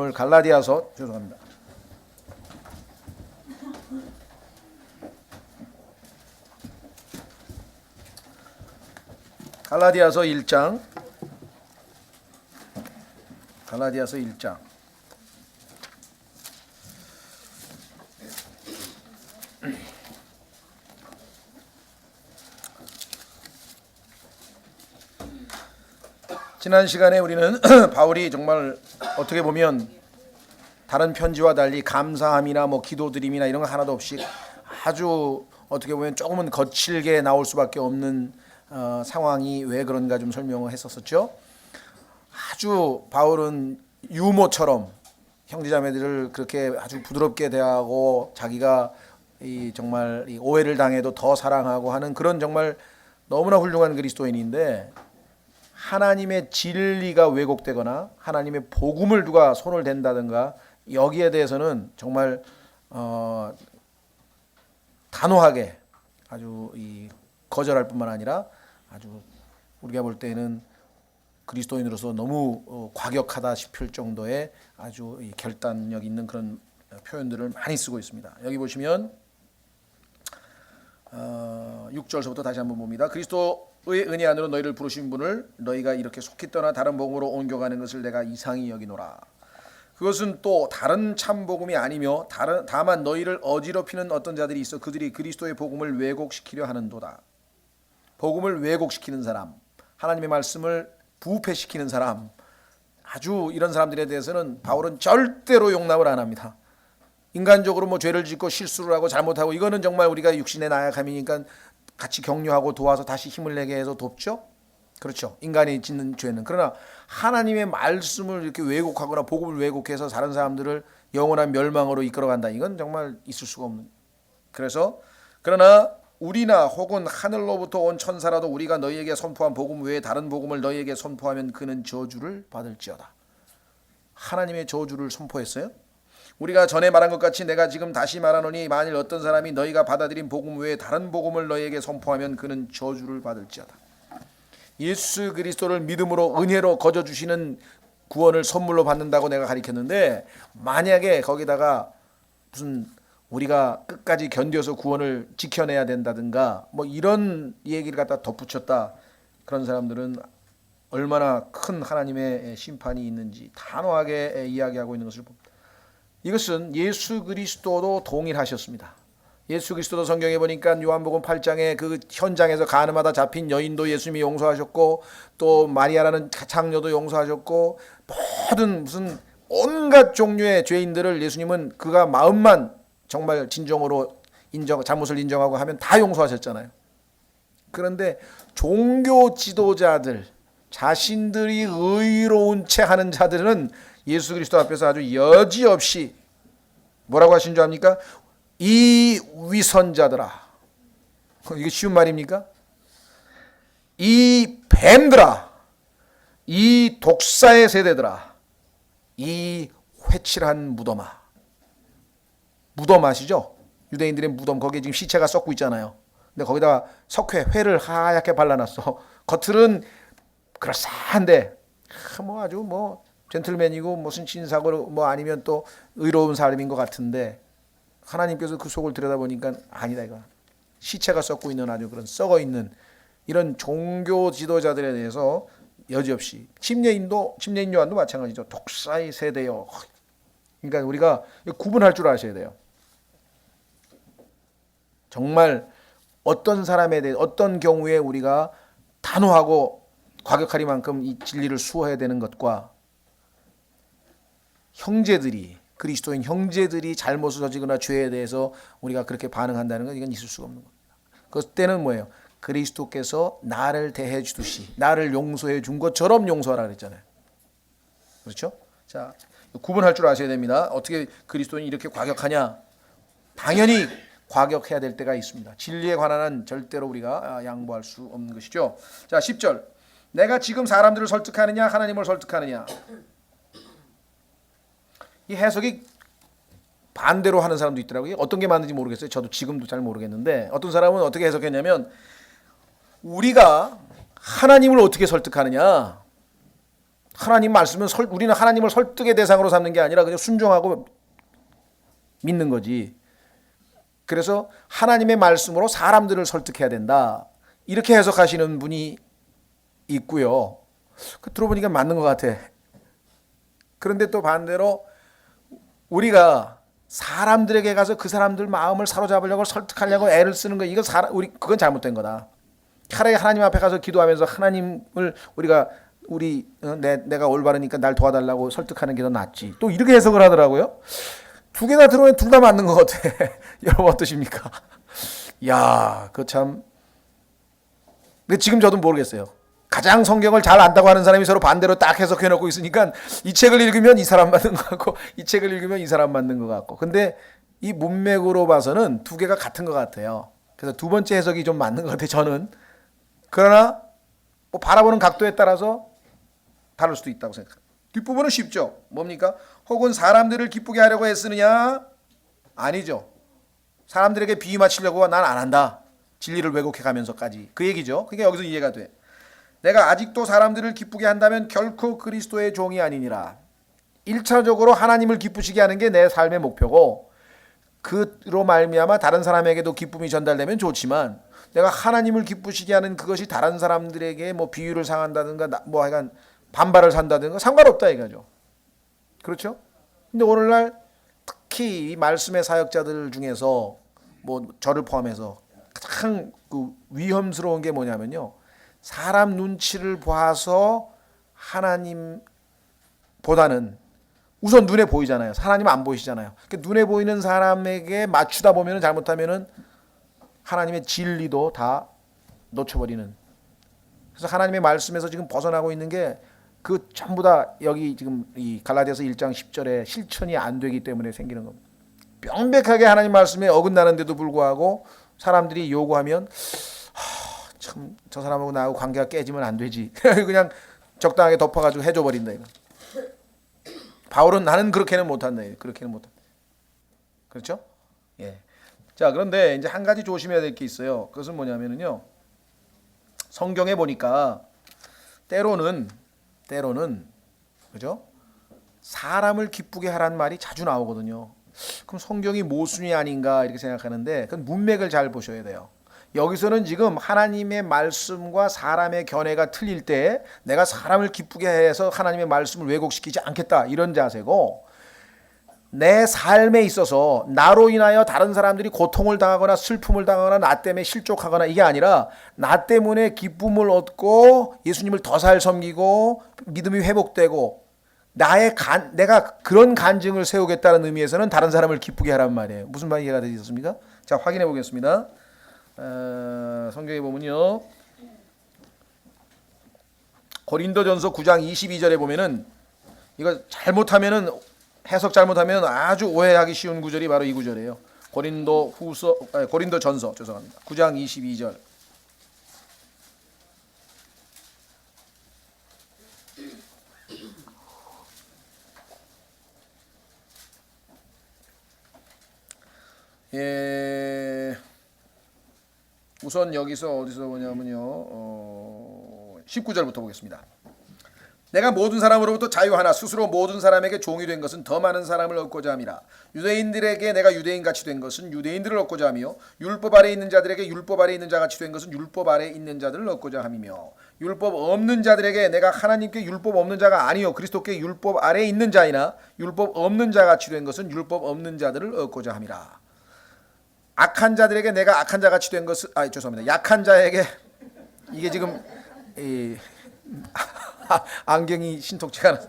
오늘 갈라디아서 죄송합니다. 갈라디아서 1장. 갈라디아서 1장. 지난 시간에 우리는 바울이 정말 어떻게 보면 다른 편지와 달리 감사함이나 뭐 기도드림이나 이런 거 하나도 없이 아주 어떻게 보면 조금은 거칠게 나올 수밖에 없는 상황이 왜 그런가 좀 설명을 했었죠. 아주 바울은 유모처럼 형제자매들을 그렇게 아주 부드럽게 대하고 자기가 정말 오해를 당해도 더 사랑하고 하는 그런 정말 너무나 훌륭한 그리스도인인데, 하나님의 진리가 왜곡되거나 하나님의 복음을 누가 손을 댄다든가 여기에 대해서는 정말 단호하게 아주 거절할 뿐만 아니라 아주 우리가 볼 때는 그리스도인으로서 너무 과격하다 싶을 정도의 아주 결단력 있는 그런 표현들을 많이 쓰고 있습니다. 여기 보시면 6절서부터 다시 한번 봅니다. 그리스도의 은혜 안으로 너희를 부르신 분을 너희가 이렇게 속히 떠나 다른 복음으로 옮겨가는 것을 내가 이상히 여기노라. 그것은 또 다른 참 복음이 아니며 다만 너희를 어지럽히는 어떤 자들이 있어 그들이 그리스도의 복음을 왜곡시키려 하는도다. 복음을 왜곡시키는 사람, 하나님의 말씀을 부패시키는 사람, 아주 이런 사람들에 대해서는 바울은 절대로 용납을 안 합니다. 인간적으로 뭐 죄를 짓고 실수를 하고 잘못하고 이거는 정말 우리가 육신의 나약함이니까 같이 격려하고 도와서 다시 힘을 내게 해서 돕죠. 그렇죠. 인간이 짓는 죄는. 그러나 하나님의 말씀을 이렇게 왜곡하거나 복음을 왜곡해서 다른 사람들을 영원한 멸망으로 이끌어간다. 이건 정말 있을 수가 없는. 그래서 그러나 우리나 혹은 하늘로부터 온 천사라도 우리가 너희에게 선포한 복음 외에 다른 복음을 너희에게 선포하면 그는 저주를 받을지어다. 하나님의 저주를 선포했어요. 우리가 전에 말한 것 같이 내가 지금 다시 말하노니 만일 어떤 사람이 너희가 받아들인 복음 외에 다른 복음을 너희에게 선포하면 그는 저주를 받을지어다. 예수 그리스도를 믿음으로 은혜로 거저 주시는 구원을 선물로 받는다고 내가 가르쳤는데, 만약에 거기다가 무슨 우리가 끝까지 견뎌서 구원을 지켜내야 된다든가 뭐 이런 얘기를 갖다 덧붙였다, 그런 사람들은 얼마나 큰 하나님의 심판이 있는지 단호하게 이야기하고 있는 것을 봅니다. 이것은 예수 그리스도도 동일하셨습니다. 예수 그리스도도 성경에 보니까 요한복음 8장에 그 현장에서 간음하다 잡힌 여인도 예수님이 용서하셨고, 또 마리아라는 장녀도 용서하셨고, 모든 무슨 온갖 종류의 죄인들을 예수님은 그가 마음만 정말 진정으로 잘못을 인정하고 하면 다 용서하셨잖아요. 그런데 종교 지도자들, 자신들이 의로운 채 하는 자들은 예수 그리스도 앞에서 아주 여지없이 뭐라고 하신 줄 압니까? 이 위선자들아. 이게 쉬운 말입니까? 이 뱀들아, 이 독사의 세대들아, 이 회칠한 무덤아. 무덤 아시죠? 유대인들의 무덤, 거기에 지금 시체가 썩고 있잖아요. 근데 거기다가 회를 하얗게 발라놨어. 겉은 그럴싸한데 뭐 아주 뭐 젠틀맨이고 무슨 신사고 뭐 아니면 또 의로운 사람인 것 같은데, 하나님께서 그 속을 들여다보니까 아니다, 이거 시체가 썩고 있는 아주 그런 썩어 있는 이런 종교 지도자들에 대해서 여지없이, 침례인 요한도 마찬가지죠. 독사의 세대요. 그러니까 우리가 구분할 줄 아셔야 돼요. 정말 어떤 사람에 대해 어떤 경우에 우리가 단호하고 과격하리만큼 이 진리를 수호해야 되는 것과, 형제들이, 그리스도인 형제들이 잘못을 저지거나 죄에 대해서 우리가 그렇게 반응한다는 건 이건 있을 수가 없는 겁니다. 그때는 뭐예요? 그리스도께서 나를 대해 주듯이 나를 용서해 준 것처럼 용서하라 그랬잖아요. 그렇죠? 자, 구분할 줄 아셔야 됩니다. 어떻게 그리스도인이 이렇게 과격하냐? 당연히 과격해야 될 때가 있습니다. 진리에 관한 한 절대로 우리가 양보할 수 없는 것이죠. 자, 10절. 내가 지금 사람들을 설득하느냐 하나님을 설득하느냐? 이 해석이 반대로 하는 사람도 있더라고요. 어떤 게 맞는지 모르겠어요. 저도 지금도 잘 모르겠는데, 어떤 사람은 어떻게 해석했냐면, 우리가 하나님을 어떻게 설득하느냐, 하나님 말씀은 우리는 하나님을 설득의 대상으로 삼는 게 아니라 그냥 순종하고 믿는 거지. 그래서 하나님의 말씀으로 사람들을 설득해야 된다. 이렇게 해석하시는 분이 있고요. 들어보니까 맞는 것 같아. 그런데 또 반대로 우리가 사람들에게 가서 그 사람들 마음을 사로잡으려고 설득하려고 애를 쓰는 거, 이거 그건 잘못된 거다. 차라리 하나님 앞에 가서 기도하면서 하나님을 내가 올바르니까 날 도와달라고 설득하는 게 더 낫지. 또 이렇게 해석을 하더라고요. 두 개나 들어오면 둘 다 맞는 것 같아. 여러분 어떠십니까? 야, 그 참. 근데 지금 저도 모르겠어요. 가장 성경을 잘 안다고 하는 사람이 서로 반대로 딱 해석해 놓고 있으니까 이 책을 읽으면 이 사람 맞는 것 같고 이 책을 읽으면 이 사람 맞는 것 같고. 근데 이 문맥으로 봐서는 두 개가 같은 것 같아요. 그래서 두 번째 해석이 좀 맞는 것 같아요, 저는. 그러나 뭐 바라보는 각도에 따라서 다를 수도 있다고 생각합니다. 뒷부분은 쉽죠. 뭡니까? 혹은 사람들을 기쁘게 하려고 애쓰느냐? 아니죠. 사람들에게 비위 맞추려고 난 안 한다. 진리를 왜곡해 가면서까지. 그 얘기죠. 그게 여기서 이해가 돼. 내가 아직도 사람들을 기쁘게 한다면 결코 그리스도의 종이 아니니라. 1차적으로 하나님을 기쁘시게 하는 게 내 삶의 목표고, 그로 말미암아 다른 사람에게도 기쁨이 전달되면 좋지만, 내가 하나님을 기쁘시게 하는 그것이 다른 사람들에게 뭐 비유를 상한다든가 뭐 하여간 반발을 산다든가 상관없다 이거죠. 그렇죠? 근데 오늘날 특히 이 말씀의 사역자들 중에서 뭐 저를 포함해서 가장 그 위험스러운 게 뭐냐면요, 사람 눈치를 봐서 하나님보다는 우선 눈에 보이잖아요. 하나님은 안 보이시잖아요. 그러니까 눈에 보이는 사람에게 맞추다 보면 잘못하면은 하나님의 진리도 다 놓쳐버리는. 그래서 하나님의 말씀에서 지금 벗어나고 있는 게 그 전부 다 여기 지금 이 갈라디아서 1장 10절에 실천이 안 되기 때문에 생기는 겁니다. 명백하게 하나님 말씀에 어긋나는데도 불구하고 사람들이 요구하면 참 저 사람하고 나하고 관계가 깨지면 안 되지. 그냥 적당하게 덮어가지고 해줘 버린다 이거. 바울은 나는 그렇게는 못한다. 그렇게는 못한다. 그렇죠? 예. 자, 그런데 이제 한 가지 조심해야 될 게 있어요. 그것은 뭐냐면요, 성경에 보니까 때로는 그죠? 사람을 기쁘게 하라는 말이 자주 나오거든요. 그럼 성경이 모순이 아닌가 이렇게 생각하는데 그건 문맥을 잘 보셔야 돼요. 여기서는 지금 하나님의 말씀과 사람의 견해가 틀릴 때 내가 사람을 기쁘게 해서 하나님의 말씀을 왜곡시키지 않겠다 이런 자세고, 내 삶에 있어서 나로 인하여 다른 사람들이 고통을 당하거나 슬픔을 당하거나 나 때문에 실족하거나 이게 아니라 나 때문에 기쁨을 얻고 예수님을 더 잘 섬기고 믿음이 회복되고 내가 그런 간증을 세우겠다는 의미에서는 다른 사람을 기쁘게 하란 말이에요. 무슨 말이 이해가 되셨습니까? 자, 확인해 보겠습니다. 성경에 보면요, 고린도전서 9장 22절에 보면은 이거 잘못하면은 해석 잘못하면 아주 오해하기 쉬운 구절이 바로 이 구절이에요. 고린도전서 9장 22절. 예, 우선 여기서 어디서 보냐면요, 19절부터 보겠습니다. 내가 모든 사람으로부터 자유하나 스스로 모든 사람에게 종이 된 것은 더 많은 사람을 얻고자 함이라. 유대인들에게 내가 유대인같이 된 것은 유대인들을 얻고자 하며, 율법 아래 있는 자들에게 율법 아래 있는 자같이 된 것은 율법 아래 있는 자들을 얻고자 함이며, 율법 없는 자들에게 내가 하나님께 율법 없는 자가 아니요 그리스도께 율법 아래 있는 자이나 율법 없는 자같이 된 것은 율법 없는 자들을 얻고자 함이라. 악한 자들에게 내가 악한 자같이 된 것은 죄송합니다. 약한 자에게 이게 지금 안경이 신통치가 않아.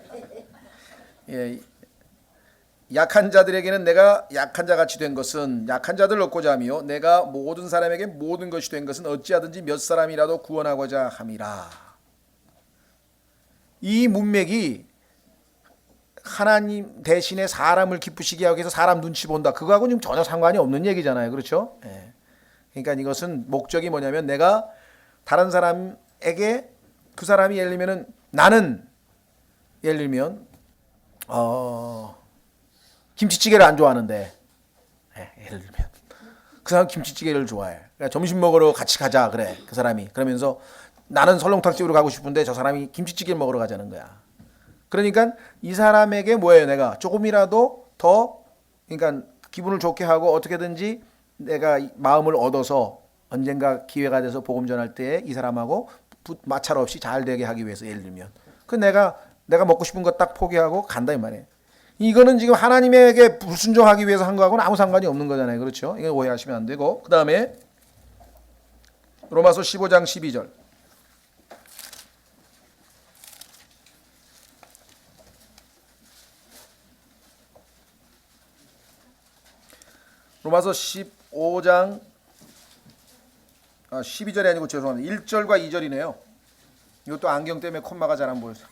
예, 약한 자들에게는 내가 약한 자같이 된 것은 약한 자들을 얻고자 하며, 내가 모든 사람에게 모든 것이 된 것은 어찌하든지 몇 사람이라도 구원하고자 함이라. 이 문맥이 하나님 대신에 사람을 기쁘시게 하기 위해서 사람 눈치 본다, 그거하고는 지금 전혀 상관이 없는 얘기잖아요. 그렇죠? 예. 그러니까 이것은 목적이 뭐냐면, 내가 다른 사람에게 그 사람이 예를 들면은 나는 예를 들면 김치찌개를 안 좋아하는데, 예를 들면 그 사람 김치찌개를 좋아해. 그러니까 점심 먹으러 같이 가자 그래 그 사람이. 그러면서 나는 설렁탕집으로 가고 싶은데 저 사람이 김치찌개를 먹으러 가자는 거야. 그러니까 이 사람에게 뭐예요? 내가 조금이라도 더 그러니까 기분을 좋게 하고 어떻게든지 내가 마음을 얻어서 언젠가 기회가 돼서 복음 전할 때 이 사람하고 마찰 없이 잘 되게 하기 위해서 예를 들면 그 내가 먹고 싶은 거 딱 포기하고 간다 이 말이에요. 이거는 지금 하나님에게 불순종하기 위해서 한 거하고는 아무 상관이 없는 거잖아요. 그렇죠? 이거 오해하시면 안 되고 그 다음에 로마서 15장 12절 로마서 15장 12절이 아니고 죄송합니다. 1절과 2절이네요. 이것도 안경 때문에 콤마가 잘 안 보여서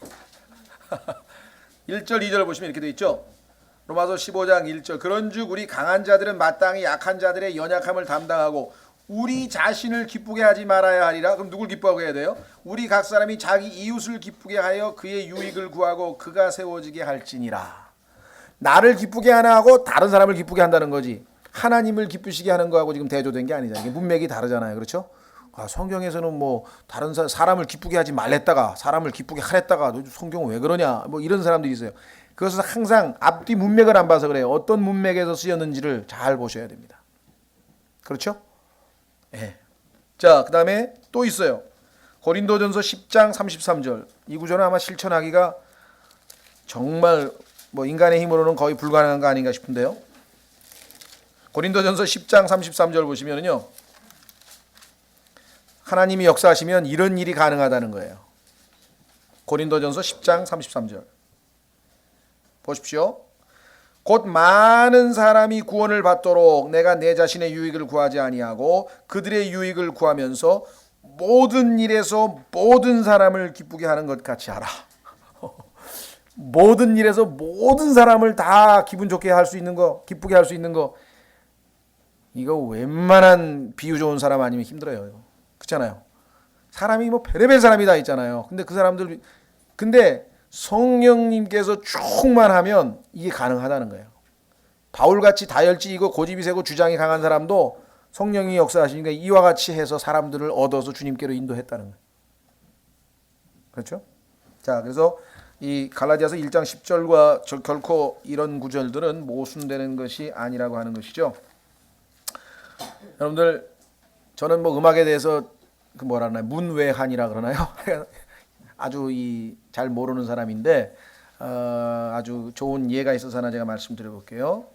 1절 2절 보시면 이렇게 돼 있죠. 로마서 15장 1절 그런즉 우리 강한 자들은 마땅히 약한 자들의 연약함을 담당하고 우리 자신을 기쁘게 하지 말아야 하리라. 그럼 누굴 기뻐하게 해야 돼요? 우리 각 사람이 자기 이웃을 기쁘게 하여 그의 유익을 구하고 그가 세워지게 할지니라. 나를 기쁘게 하나 하고 다른 사람을 기쁘게 한다는 거지. 하나님을 기쁘시게 하는 거하고 지금 대조된 게 아니잖아요. 문맥이 다르잖아요. 그렇죠? 성경에서는 뭐 다른 사람을 기쁘게 하지 말랬다가 사람을 기쁘게 하랬다가 너 성경은 왜 그러냐 뭐 이런 사람들이 있어요. 그것은 항상 앞뒤 문맥을 안 봐서 그래요. 어떤 문맥에서 쓰였는지를 잘 보셔야 됩니다. 그렇죠? 예. 자, 그 다음에 또 있어요. 고린도전서 10장 33절. 이 구절은 아마 실천하기가 정말 뭐 인간의 힘으로는 거의 불가능한 거 아닌가 싶은데요. 고린도전서 10장 33절 보시면은요. 하나님이 역사하시면 이런 일이 가능하다는 거예요. 고린도전서 10장 33절. 보십시오. 곧 많은 사람이 구원을 받도록 내가 내 자신의 유익을 구하지 아니하고 그들의 유익을 구하면서 모든 일에서 모든 사람을 기쁘게 하는 것 같이 하라. 모든 일에서 모든 사람을 다 기분 좋게 할 수 있는 거, 기쁘게 할 수 있는 거 이거 웬만한 비유 좋은 사람 아니면 힘들어요. 이거. 그렇잖아요. 사람이 뭐 별의별 사람이 다 있잖아요. 근데 그 사람들 근데 성령님께서 충만하면 이게 가능하다는 거예요. 바울같이 다혈질이고 고집이 세고 주장이 강한 사람도 성령이 역사하시니까 이와 같이 해서 사람들을 얻어서 주님께로 인도했다는 거예요. 그렇죠? 자, 그래서 이 갈라디아서 1장 10절과 결코 이런 구절들은 모순되는 것이 아니라고 하는 것이죠. 여러분들 저는 뭐 음악에 대해서 그 뭐라 하나요? 문외한이라 그러나요? 아주 잘 모르는 사람인데 아주 좋은 예가 있어서 하나 제가 말씀드려 볼게요.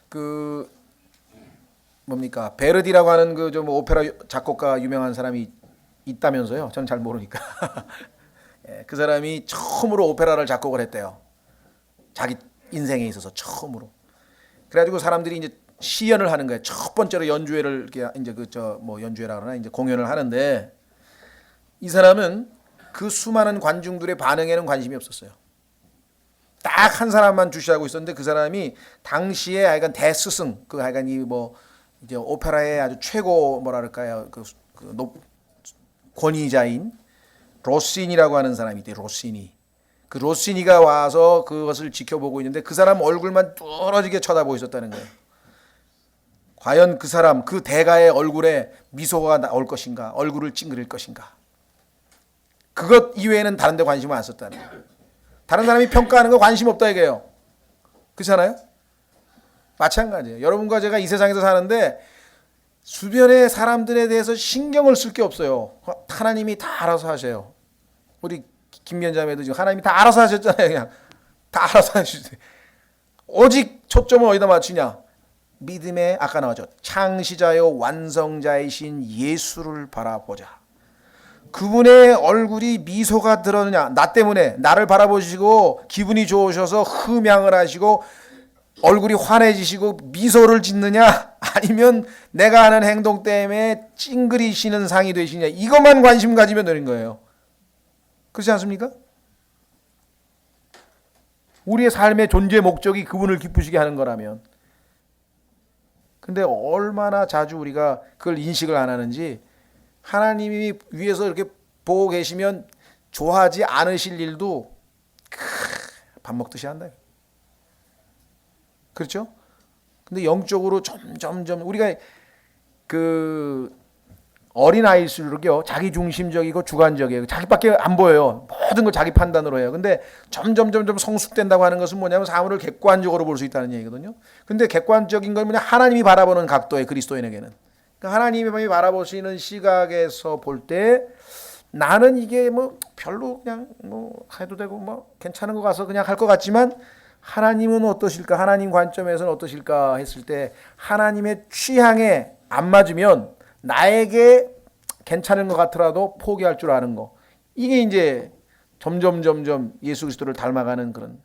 그 뭡니까? 베르디라고 하는 그 좀 오페라 작곡가 유명한 사람이 있다면서요. 저는 잘 모르니까. 그 사람이 처음으로 오페라를 작곡을 했대요. 자기 인생에 있어서 처음으로. 그래가지고 사람들이 이제 시연을 하는 거예요. 첫 번째로 연주회를 이렇게 이제 연주회라 그러나 이제 공연을 하는데 이 사람은 그 수많은 관중들의 반응에는 관심이 없었어요. 딱 한 사람만 주시하고 있었는데 그 사람이 당시에 하여간 대스승 그 하여간 이제 오페라의 아주 최고 뭐랄까요 권위자인 로시니라고 하는 사람이 있대요. 로시니. 그 로시니가 와서 그것을 지켜보고 있는데 그 사람 얼굴만 뚫어지게 쳐다보고 있었다는 거예요. 과연 그 사람, 그 대가의 얼굴에 미소가 나올 것인가, 얼굴을 찡그릴 것인가. 그것 이외에는 다른 데 관심을 안 썼다는 거예요. 다른 사람이 평가하는 거 관심 없다 이게요. 그렇잖아요? 마찬가지예요. 여러분과 제가 이 세상에서 사는데 주변의 사람들에 대해서 신경을 쓸 게 없어요. 하나님이 다 알아서 하세요. 우리 김연자매도 지금 하나님이 다 알아서 하셨잖아요. 그냥 다 알아서 하시세요. 오직 초점을 어디다 맞추냐? 믿음의 아까 나왔죠. 창시자요 완성자이신 예수를 바라보자. 그분의 얼굴이 미소가 들었느냐? 나 때문에 나를 바라보시고 기분이 좋으셔서 흠양을 하시고 얼굴이 환해지시고 미소를 짓느냐? 아니면 내가 하는 행동 때문에 찡그리시는 상이 되시냐? 이것만 관심 가지면 되는 거예요. 그렇지 않습니까? 우리의 삶의 존재 목적이 그분을 기쁘시게 하는 거라면. 근데 얼마나 자주 우리가 그걸 인식을 안 하는지 하나님이 위에서 이렇게 보고 계시면 좋아하지 않으실 일도 밥 먹듯이 한다. 그렇죠? 근데 영적으로 점점 우리가 그 어린아이일수록요 자기 중심적이고 주관적이에요. 자기밖에 안 보여요. 모든 걸 자기 판단으로 해요. 근데 점점 성숙된다고 하는 것은 뭐냐면 사물을 객관적으로 볼 수 있다는 얘기거든요. 근데 객관적인 건 뭐냐, 하나님이 바라보는 각도의 그리스도인에게는, 그러니까 하나님이 바라보시는 시각에서 볼 때 나는 이게 뭐 별로 그냥 뭐 해도 되고 뭐 괜찮은 거 가서 그냥 할 것 같지만 하나님은 어떠실까, 하나님 관점에서는 어떠실까 했을 때 하나님의 취향에 안 맞으면 나에게 괜찮은 것 같더라도 포기할 줄 아는 거, 이게 이제 점점 예수 그리스도를 닮아가는 그런.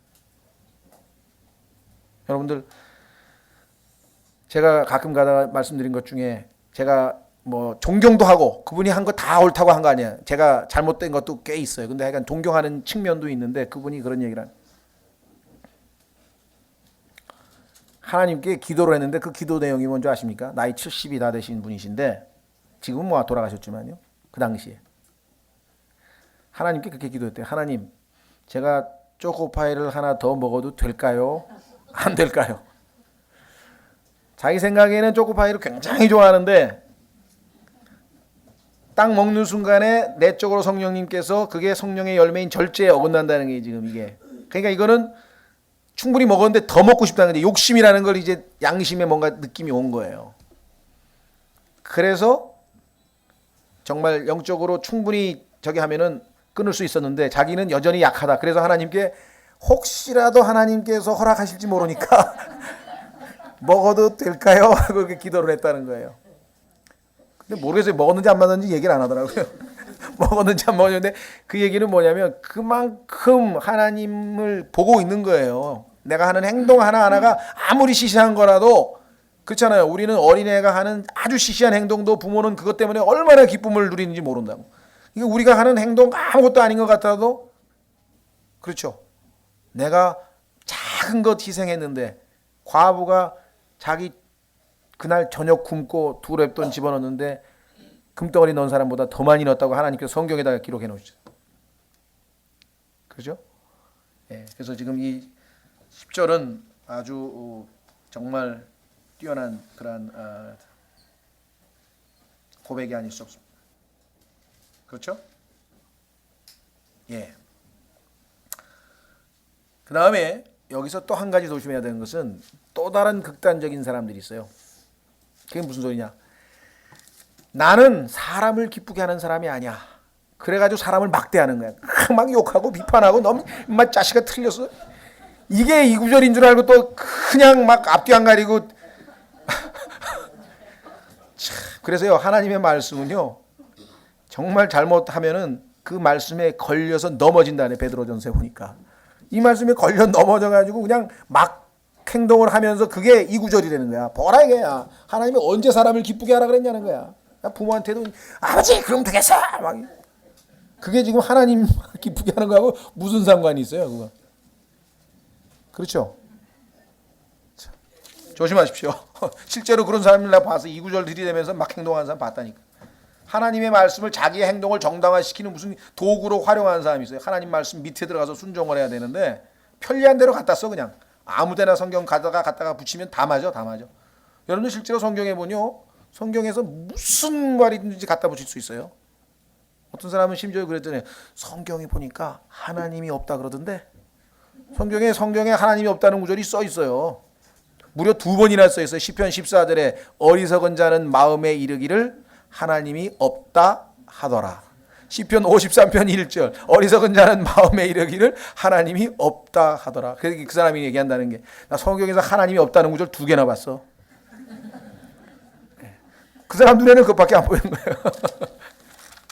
여러분들, 제가 가끔 가다가 말씀드린 것 중에 제가 뭐 존경도 하고 그분이 한 거 다 옳다고 한 거 아니에요. 제가 잘못된 것도 꽤 있어요. 근데 약간 존경하는 측면도 있는데 그분이 그런 얘기를 하나님께 기도를 했는데 그 기도 내용이 뭔지 아십니까? 나이 70이 다 되신 분이신데 지금은 뭐 돌아가셨지만요. 그 당시에 하나님께 그렇게 기도했대요. 하나님, 제가 초코파이를 하나 더 먹어도 될까요? 안 될까요? 자기 생각에는 초코파이를 굉장히 좋아하는데 딱 먹는 순간에 내적으로 성령님께서 그게 성령의 열매인 절제에 어긋난다는 게 지금 이게. 그러니까 이거는 충분히 먹었는데 더 먹고 싶다는 게 욕심이라는 걸 이제 양심에 뭔가 느낌이 온 거예요. 그래서 정말 영적으로 충분히 저기 하면은 끊을 수 있었는데 자기는 여전히 약하다. 그래서 하나님께 혹시라도 하나님께서 허락하실지 모르니까 먹어도 될까요? 하고 그렇게 기도를 했다는 거예요. 근데 모르겠어요. 먹었는지 안 먹었는지 얘기를 안 하더라고요. 먹었는지 안 먹었는데 그 얘기는 뭐냐면 그만큼 하나님을 보고 있는 거예요. 내가 하는 행동 하나하나가 아무리 시시한 거라도, 그렇잖아요. 우리는 어린애가 하는 아주 시시한 행동도 부모는 그것 때문에 얼마나 기쁨을 누리는지 모른다고. 이거 우리가 하는 행동 아무것도 아닌 것 같아도, 그렇죠. 내가 작은 것 희생했는데 과부가 자기 그날 저녁 굶고 2랩돈 집어넣는데 금덩어리 넣은 사람보다 더 많이 넣었다고 하나님께서 성경에다가 기록해 놓으셨어요. 그렇죠? 예, 그래서 지금 이 10절은 아주 정말 뛰어난 그런 고백이 아닐 수 없습니다. 그렇죠? 예. 그 다음에 여기서 또 한 가지 조심해야 되는 것은 또 다른 극단적인 사람들이 있어요. 그게 무슨 소리냐? 나는 사람을 기쁘게 하는 사람이 아니야. 그래가지고 사람을 막대하는 거야. 막 욕하고 비판하고 너무 인마 자식아 틀렸어. 이게 이 구절인 줄 알고 또 그냥 막 앞뒤 안 가리고. 그래서요, 하나님의 말씀은요 정말 잘못하면은 그 말씀에 걸려서 넘어진다네. 베드로전서에 보니까 이 말씀에 걸려 넘어져가지고 그냥 막 행동을 하면서 그게 이 구절이 되는 거야. 보라 이게야. 하나님이 언제 사람을 기쁘게 하라 그랬냐는 거야. 부모한테도 아버지 그럼 되겠어. 막 그게 지금 하나님 기쁘게 하는 거하고 무슨 상관이 있어요, 그거? 그렇죠? 조심하십시오. 실제로 그런 사람을 내가 봐서 이 구절 들이대면서 막 행동하는 사람 봤다니까. 하나님의 말씀을 자기의 행동을 정당화시키는 무슨 도구로 활용하는 사람이 있어요. 하나님 말씀 밑에 들어가서 순종을 해야 되는데 편리한 대로 갖다 써. 그냥 아무데나 성경 갖다가 붙이면 다 맞아. 여러분들 실제로 성경에 보면요, 성경에서 무슨 말이든지 갖다 붙일 수 있어요. 어떤 사람은 심지어 그랬더니 성경에 보니까 하나님이 없다 그러던데, 성경에 하나님이 없다는 구절이 써 있어요. 무려 2번이나 써 있어요. 시편 14절에 어리석은 자는 마음에 이르기를 하나님이 없다 하더라. 시편 53편 1절 어리석은 자는 마음에 이르기를 하나님이 없다 하더라. 그 사람이 얘기한다는 게, 나 성경에서 하나님이 없다는 구절 2개나 봤어. 그 사람 눈에는 그것밖에 안 보이는 거예요.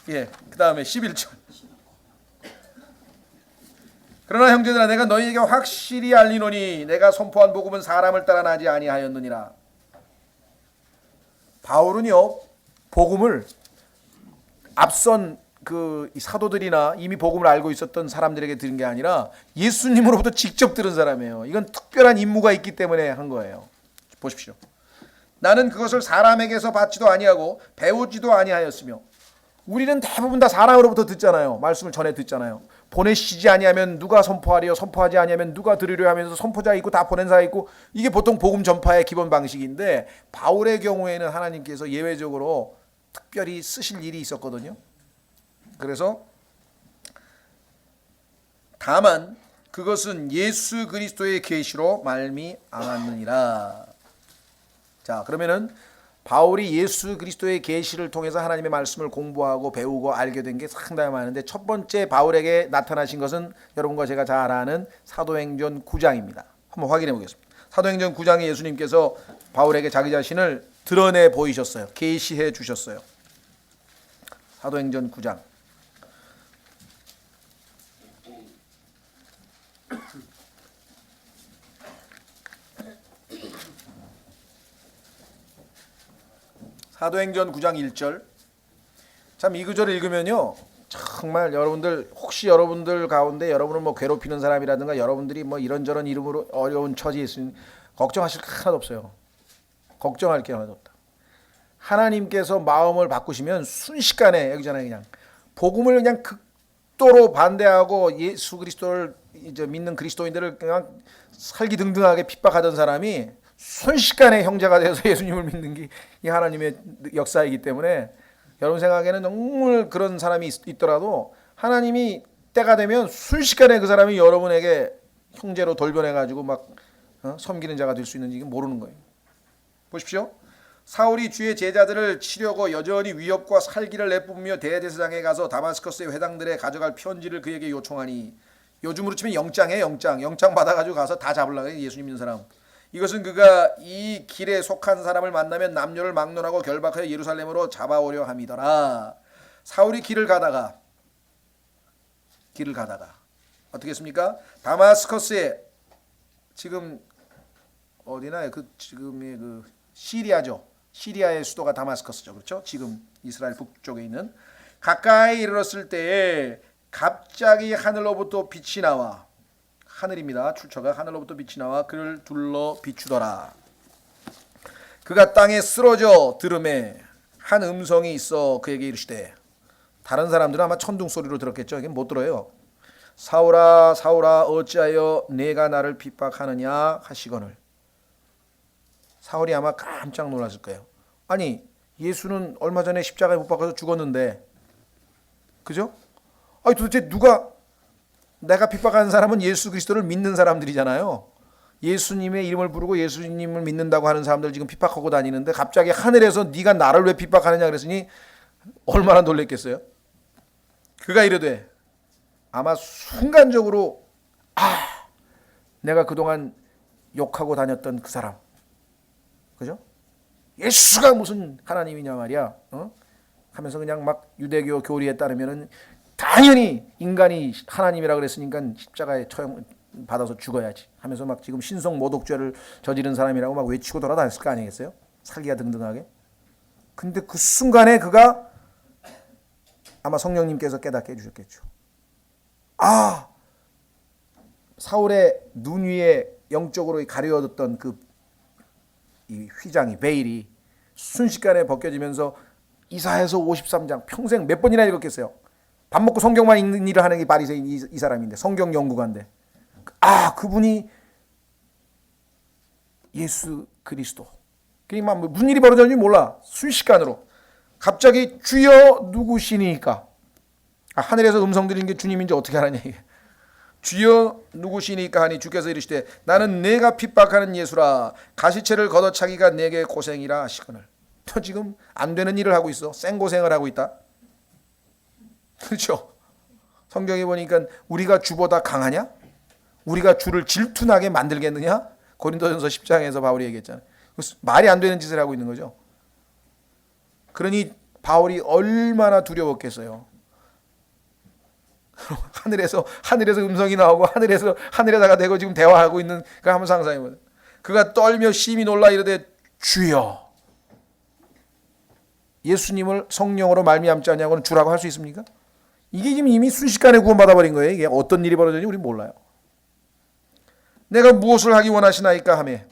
예, 그 다음에 11절. 그러나 형제들아, 내가 너희에게 확실히 알리노니 내가 선포한 복음은 사람을 따라 나지 아니하였느니라. 바울은요, 복음을 앞선 그 사도들이나 이미 복음을 알고 있었던 사람들에게 들은 게 아니라 예수님으로부터 직접 들은 사람이에요. 이건 특별한 임무가 있기 때문에 한 거예요. 보십시오. 나는 그것을 사람에게서 받지도 아니하고 배우지도 아니하였으며. 우리는 대부분 다 사람으로부터 듣잖아요. 말씀을 전해 듣잖아요. 보내시지 아니하면 누가 선포하리요, 선포하지 아니하면 누가 들으려 하면서 선포자 있고 다 보낸 자 있고, 이게 보통 복음 전파의 기본 방식인데 바울의 경우에는 하나님께서 예외적으로 특별히 쓰실 일이 있었거든요. 그래서 다만 그것은 예수 그리스도의 계시로 말미암았느니라. 자, 그러면은 바울이 예수 그리스도의 계시를 통해서 하나님의 말씀을 공부하고 배우고 알게 된 게 상당히 많은데, 첫 번째 바울에게 나타나신 것은 여러분과 제가 잘 아는 사도행전 9장입니다. 한번 확인해 보겠습니다. 사도행전 9장에 예수님께서 바울에게 자기 자신을 드러내 보이셨어요. 계시해 주셨어요. 사도행전 9장. 사도행전 9장 1절. 참 이 구절을 읽으면요, 정말 여러분들, 혹시 여러분들 가운데 여러분을 뭐 괴롭히는 사람이라든가 여러분들이 뭐 이런저런 이름으로 어려운 처지에 있으니 걱정하실 게 하나도 없어요. 걱정할 게 하나도 없다. 하나님께서 마음을 바꾸시면 순식간에, 여기잖아요, 그냥 복음을 그냥 극도로 반대하고 예수 그리스도를 이제 믿는 그리스도인들을 그냥 살기등등하게 핍박하던 사람이 순식간에 형제가 돼서 예수님을 믿는 게 이 하나님의 역사이기 때문에, 여러분 생각에는 정말 그런 사람이 있더라도 하나님이 때가 되면 순식간에 그 사람이 여러분에게 형제로 돌변해가지고 막 섬기는 자가 될 수 있는지 모르는 거예요. 보십시오. 사울이 주의 제자들을 치려고 여전히 위협과 살기를 내뿜으며 대제사장에 가서 다마스커스의 회당들에 가져갈 편지를 그에게 요청하니, 요즘으로 치면 영장이에요. 영장 받아가지고 가서 다 잡으려고 해요, 예수 믿는 사람. 이것은 그가 이 길에 속한 사람을 만나면 남녀를 막론하고 결박하여 예루살렘으로 잡아오려 함이더라. 사울이 길을 가다가 어떻게 했습니까? 다마스커스에, 지금 어디나요? 그 지금의 그 시리아죠. 시리아의 수도가 다마스커스죠. 그렇죠? 지금 이스라엘 북쪽에 있는. 가까이 이르렀을 때에 갑자기 하늘로부터 빛이 나와, 하늘입니다. 출처가 하늘로부터 빛이 나와 그를 둘러 비추더라. 그가 땅에 쓰러져 들음에 한 음성이 있어 그에게 이르시되, 다른 사람들은 아마 천둥 소리로 들었겠죠. 이게 못 들어요. 사울아 사울아 어찌하여 내가 나를 핍박하느냐 하시거늘. 사울이 아마 깜짝 놀랐을 거예요. 아니, 예수는 얼마 전에 십자가에 못 박아서 죽었는데, 그죠? 아니 도대체 누가, 내가 핍박하는 사람은 예수 그리스도를 믿는 사람들이잖아요. 예수님의 이름을 부르고 예수님을 믿는다고 하는 사람들 지금 핍박하고 다니는데, 갑자기 하늘에서 네가 나를 왜 핍박하느냐 그랬으니 얼마나 놀랬겠어요. 그가 이르되, 아마 순간적으로 내가 그동안 욕하고 다녔던 그 사람, 그죠? 예수가 무슨 하나님이냐 말이야, 하면서 그냥 막 유대교 교리에 따르면은 당연히 인간이 하나님이라 그랬으니까 십자가에 처형 받아서 죽어야지 하면서 막 지금 신성 모독죄를 저지른 사람이라고 막 외치고 돌아다녔을 거 아니겠어요? 살기가 등등하게. 근데 그 순간에 그가 아마 성령님께서 깨닫게 해주셨겠죠. 사울의 눈 위에 영적으로 가려졌던 그 이 휘장이, 베일이 순식간에 벗겨지면서 이사야서 53장 평생 몇 번이나 읽었겠어요. 밥 먹고 성경만 읽는 일을 하는 게 바리새인 이 사람인데, 성경 연구가인데, 그분이 예수 그리스도. 그러니까 무슨 일이 벌어졌는지 몰라. 순식간으로 갑자기 주여 누구시니까, 하늘에서 음성 들리는 게 주님인지 어떻게 알았냐 이게. 주여 누구시니까 하니 주께서 이르시되, 나는 내가 핍박하는 예수라. 가시체를 걷어차기가 내게 고생이라 하시거늘. 너 지금 안 되는 일을 하고 있어. 생고생을 하고 있다. 그렇죠? 성경에 보니까 우리가 주보다 강하냐? 우리가 주를 질투나게 만들겠느냐? 고린도전서 10장에서 바울이 얘기했잖아요. 말이 안 되는 짓을 하고 있는 거죠. 그러니 바울이 얼마나 두려웠겠어요. 하늘에서 음성이 나오고 하늘에다가 대고 지금 대화하고 있는 그 한번 상상해보세요. 그가 떨며 심히 놀라 이르되, 주여. 예수님을 성령으로 말미암지 않냐고는 주라고 할 수 있습니까? 이게 지금 이미 순식간에 구원받아 버린 거예요. 이게 어떤 일이 벌어졌는지 우리 몰라요. 내가 무엇을 하기 원하시나이까 하매,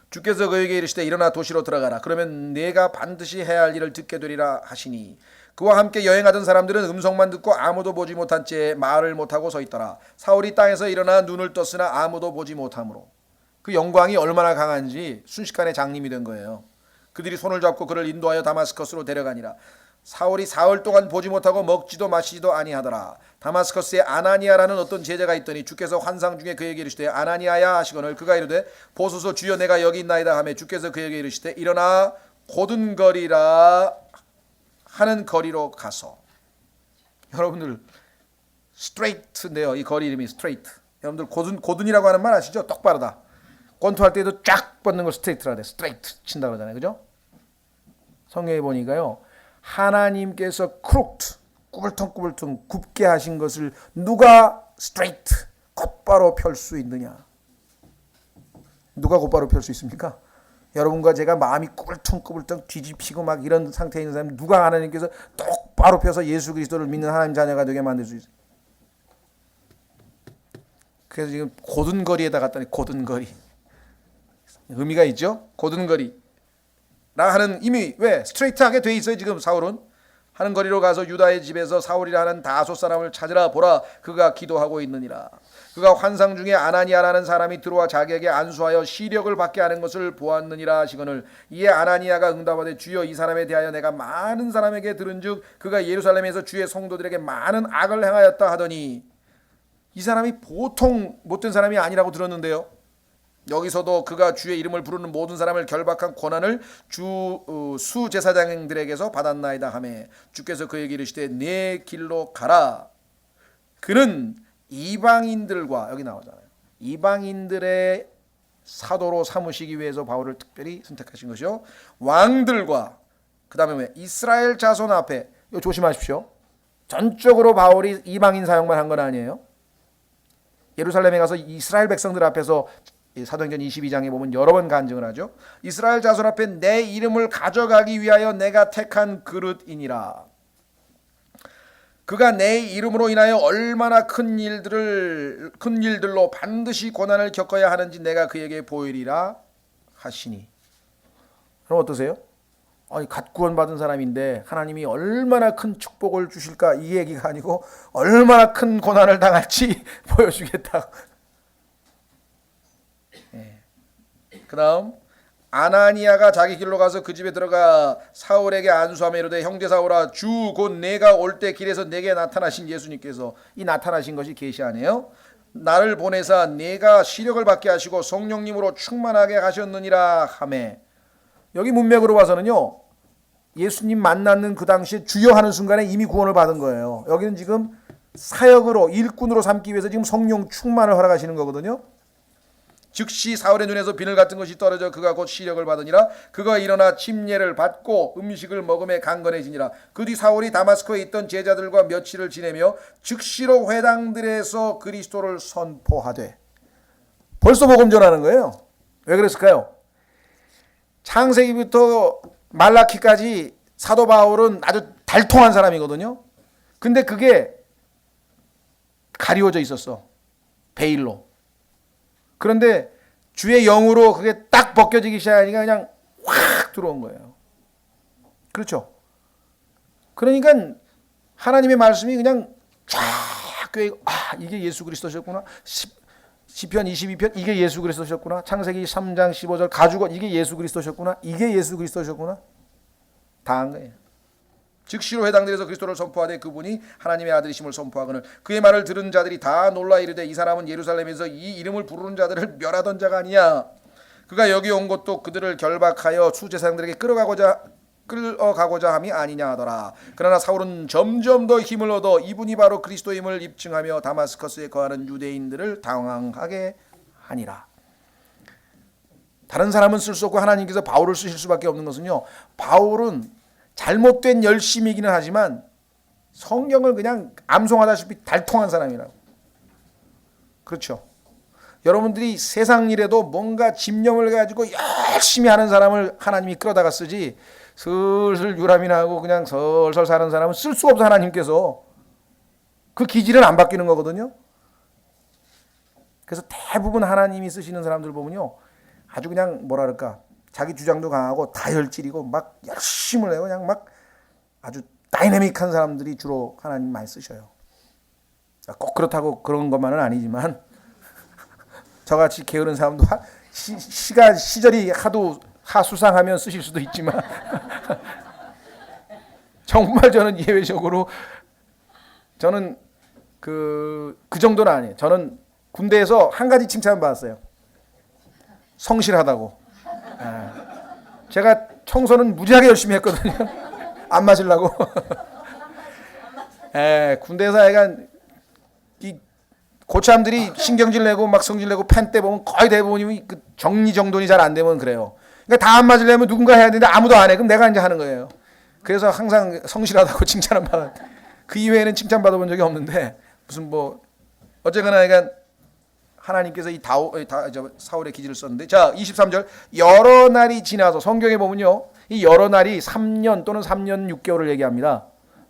주께서 그에게 이르시되, 일어나 도시로 들어가라. 그러면 내가 반드시 해야 할 일을 듣게 되리라 하시니, 그와 함께 여행하던 사람들은 음성만 듣고 아무도 보지 못한 채 말을 못하고 서 있더라. 사울이 땅에서 일어나 눈을 떴으나 아무도 보지 못하므로. 그 영광이 얼마나 강한지 순식간에 장님이 된 거예요. 그들이 손을 잡고 그를 인도하여 다마스커스로 데려가니라. 사울이 사흘 동안 보지 못하고 먹지도 마시지도 아니하더라. 다마스커스에 아나니아라는 어떤 제자가 있더니 주께서 환상 중에 그에게 이르시되 아나니아야 하시거늘 그가 이르되 보소서 주여 내가 여기 있나이다 하매 주께서 그에게 이르시되 일어나 고든거리라 하는 거리로 가서. 여러분들 스트레이트인데요. 이 거리 이름이 스트레이트. 여러분들 고든이라고 하는 말 아시죠? 똑바르다. 권투할 때도 쫙 뻗는 걸 스트레이트라 그래. 스트레이트 친다 그러잖아요. 그죠? 성경에 보니까요. 하나님께서 크룩트 꾸불퉁꾸불퉁 굽게 하신 것을 누가 스트레이트 곧바로 펼 수 있느냐? 누가 곧바로 펼 수 있습니까? 여러분과 제가 마음이 꾸불퉁꾸불퉁 뒤집히고 막 이런 상태에 있는 사람 누가 하나님께서 똑바로 펴서 예수 그리스도를 믿는 하나님 자녀가 되게 만들 수 있어요? 그래서 지금 고든거리에다 갔더니 고든거리 의미가 있죠? 고든거리 라 하는 이미 왜 스트레이트하게 돼 있어요. 지금 사울은 하는 거리로 가서 유다의 집에서 사울이라 하는 다소 사람을 찾으라. 보라 그가 기도하고 있느니라. 그가 환상 중에 아나니아라는 사람이 들어와 자기에게 안수하여 시력을 받게 하는 것을 보았느니라 하시거늘 이에 아나니아가 응답하되 주여 이 사람에 대하여 내가 많은 사람에게 들은즉 그가 예루살렘에서 주의 성도들에게 많은 악을 행하였다 하더니 이 사람이 보통 못된 사람이 아니라고 들었는데요. 여기서도 그가 주의 이름을 부르는 모든 사람을 결박한 권한을 수제사장들에게서 받았나이다 하매 주께서 그에게 이르시되 네 길로 가라. 그는 이방인들과 여기 나오잖아요. 이방인들의 사도로 삼으시기 위해서 바울을 특별히 선택하신 것이요. 왕들과 그 다음에 이스라엘 자손 앞에 이거 조심하십시오. 전적으로 바울이 이방인 사용만 한 건 아니에요. 예루살렘에 가서 이스라엘 백성들 앞에서 사도행전 22장에 보면 여러 번 간증을 하죠. 이스라엘 자손 앞에 내 이름을 가져가기 위하여 내가 택한 그릇이니라. 그가 내 이름으로 인하여 얼마나 큰 일들로 반드시 고난을 겪어야 하는지 내가 그에게 보이리라 하시니. 그럼 어떠세요? 아니 갓 구원받은 사람인데 하나님이 얼마나 큰 축복을 주실까 이 얘기가 아니고 얼마나 큰 고난을 당할지 보여주겠다. 그 다음 아나니아가 자기 길로 가서 그 집에 들어가 사울에게 안수하며 이르되 형제 사울아 주 곧 내가 올 때 길에서 내게 나타나신 예수님께서 이 나타나신 것이 계시하네요. 나를 보내사 내가 시력을 받게 하시고 성령님으로 충만하게 하셨느니라 하매 여기 문맥으로 봐서는요. 예수님 만나는 그 당시에 주여 하는 순간에 이미 구원을 받은 거예요. 여기는 지금 사역으로 일꾼으로 삼기 위해서 지금 성령 충만을 허락하시는 거거든요. 즉시 사울의 눈에서 비늘 같은 것이 떨어져 그가 곧 시력을 받으니라. 그가 일어나 침례를 받고 음식을 먹음에 강건해지니라. 그 뒤 사울이 다마스코에 있던 제자들과 며칠을 지내며 즉시로 회당들에서 그리스도를 선포하되. 벌써 복음 전하는 거예요. 왜 그랬을까요? 창세기부터 말라키까지 사도 바울은 아주 달통한 사람이거든요. 근데 그게 가리워져 있었어. 베일로. 그런데 주의 영으로 그게 딱 벗겨지기 시작하니까 그냥 확 들어온 거예요. 그렇죠? 그러니까 하나님의 말씀이 그냥 쫙 이게 예수 그리스도셨구나. 시편 22편 이게 예수 그리스도셨구나. 창세기 3장 15절 가죽옷 이게 예수 그리스도셨구나. 이게 예수 그리스도셨구나. 다 한 거예요. 즉시로 회당들에서 그리스도를 선포하되 그분이 하나님의 아들이심을 선포하거늘 그의 말을 들은 자들이 다 놀라 이르되 이 사람은 예루살렘에서 이 이름을 부르는 자들을 멸하던 자가 아니냐. 그가 여기 온 것도 그들을 결박하여 수제사장들에게 끌어가고자 함이 아니냐 하더라. 그러나 사울은 점점 더 힘을 얻어 이분이 바로 그리스도임을 입증하며 다마스커스에 거하는 유대인들을 당황하게 하니라. 다른 사람은 쓸 수 없고 하나님께서 바울을 쓰실 수밖에 없는 것은요. 바울은 잘못된 열심이기는 하지만 성경을 그냥 암송하다시피 달통한 사람이라고. 그렇죠. 여러분들이 세상 일에도 뭔가 집념을 가지고 열심히 하는 사람을 하나님이 끌어다가 쓰지 슬슬 유람이나 하고 그냥 설설 사는 사람은 쓸 수 없어. 하나님께서 그 기질은 안 바뀌는 거거든요. 그래서 대부분 하나님이 쓰시는 사람들 보면요. 아주 그냥 뭐라 그럴까 자기 주장도 강하고 다혈질이고 막 열심을 해요. 그냥 막 아주 다이내믹한 사람들이 주로 하나님 많이 쓰셔요. 꼭 그렇다고 그런 것만은 아니지만 저같이 게으른 사람도 시절이 하도 하수상하면 쓰실 수도 있지만 정말 저는 예외적으로 저는 그 정도는 아니에요. 저는 군대에서 한 가지 칭찬을 받았어요. 성실하다고. 제가 청소는 무지하게 열심히 했거든요. 안 맞으려고. 군대에서 약간 이 고참들이 신경질 내고 막 성질 내고 펜 때 보면 거의 대부분이 그 정리정돈이 잘 안 되면 그래요. 그러니까 다 안 맞으려면 누군가 해야 되는데 아무도 안 해. 그럼 내가 이제 하는 거예요. 그래서 항상 성실하다고 칭찬을 받아. 그 이외에는 칭찬 받아본 적이 없는데 무슨 뭐 어쨌거나 그러니까 하나님께서 이 사울의 기질을 썼는데, 자 23절 여러 날이 지나서 성경에 보면요 이 여러 날이 3년 또는 3년 6개월을 얘기합니다.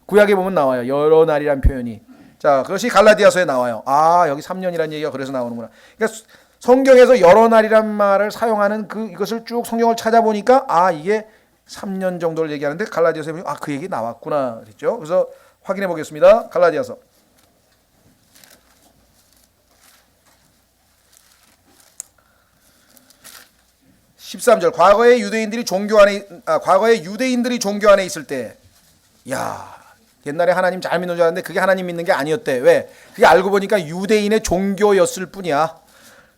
구약에 보면 나와요. 여러 날이란 표현이. 자 그것이 갈라디아서에 나와요. 아 여기 3년이란 얘기가 그래서 나오는구나. 그러니까 성경에서 여러 날이란 말을 사용하는 이것을 쭉 성경을 찾아보니까 아 이게 3년 정도를 얘기하는데 갈라디아서에 보면 아 그 얘기 나왔구나 그랬죠. 그래서 확인해 보겠습니다. 갈라디아서 13절 과거에 유대인들이 종교 안에 있을 때, 야 옛날에 하나님 잘 믿는 줄 알았는데 그게 하나님 믿는 게 아니었대. 왜? 그게 알고 보니까 유대인의 종교였을 뿐이야.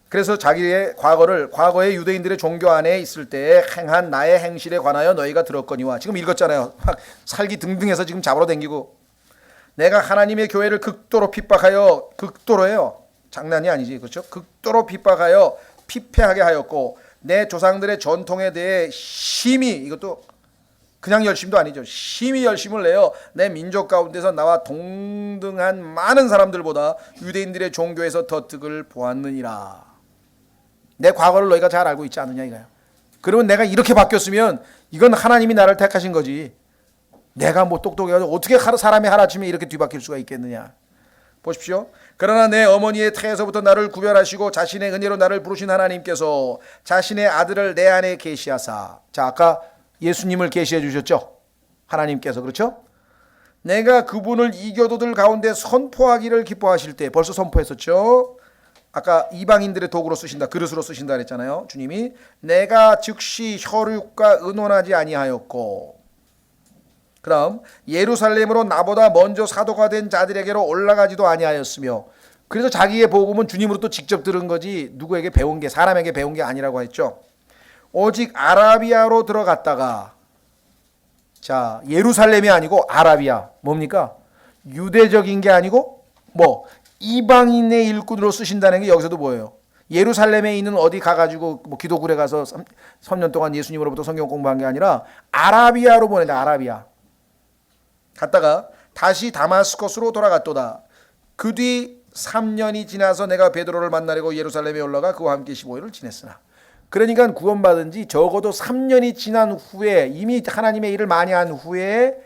그래서 자기의 과거에 유대인들의 종교 안에 있을 때 행한 나의 행실에 관하여 너희가 들었거니와. 지금 읽었잖아요. 막 살기 등등해서 지금 잡으러 댕기고 내가 하나님의 교회를 극도로 핍박하여, 극도로예요. 장난이 아니지, 그렇죠? 극도로 핍박하여 피폐하게 하였고 내 조상들의 전통에 대해 심히, 이것도 그냥 열심도 아니죠, 심히 열심을 내어 내 민족 가운데서 나와 동등한 많은 사람들보다 유대인들의 종교에서 더 득을 보았느니라. 내 과거를 너희가 잘 알고 있지 않느냐 이거야. 그러면 내가 이렇게 바뀌었으면 이건 하나님이 나를 택하신 거지. 내가 뭐 똑똑해가지고 어떻게 사람이 하루아침에 이렇게 뒤바뀔 수가 있겠느냐. 보십시오. 그러나 내 어머니의 태에서부터 나를 구별하시고 자신의 은혜로 나를 부르신 하나님께서 자신의 아들을 내 안에 계시하사. 자 아까 예수님을 계시해 주셨죠. 하나님께서. 그렇죠. 내가 그분을 이교도들 가운데 선포하기를 기뻐하실 때, 벌써 선포했었죠. 아까 이방인들의 도구로 쓰신다, 그릇으로 쓰신다 그랬잖아요. 주님이 내가 즉시 혈육과 의논하지 아니하였고, 그 다음 예루살렘으로 나보다 먼저 사도가 된 자들에게로 올라가지도 아니하였으며. 그래서 자기의 복음은 주님으로 또 직접 들은 거지 누구에게 배운 게, 사람에게 배운 게 아니라고 했죠. 오직 아라비아로 들어갔다가, 자 예루살렘이 아니고 아라비아, 뭡니까? 유대적인 게 아니고 뭐 이방인의 일꾼으로 쓰신다는 게 여기서도 뭐예요? 예루살렘에 있는 어디 가가지고 뭐 기도굴에 가서 3년 동안 예수님으로부터 성경 공부한 게 아니라 아라비아로 보낸다. 아라비아 갔다가 다시 다마스커스로 돌아갔도다. 그 뒤 3년이 지나서 내가 베드로를 만나려고 예루살렘에 올라가 그와 함께 15일을 지냈으나. 그러니까 구원받은 지 적어도 3년이 지난 후에, 이미 하나님의 일을 많이 한 후에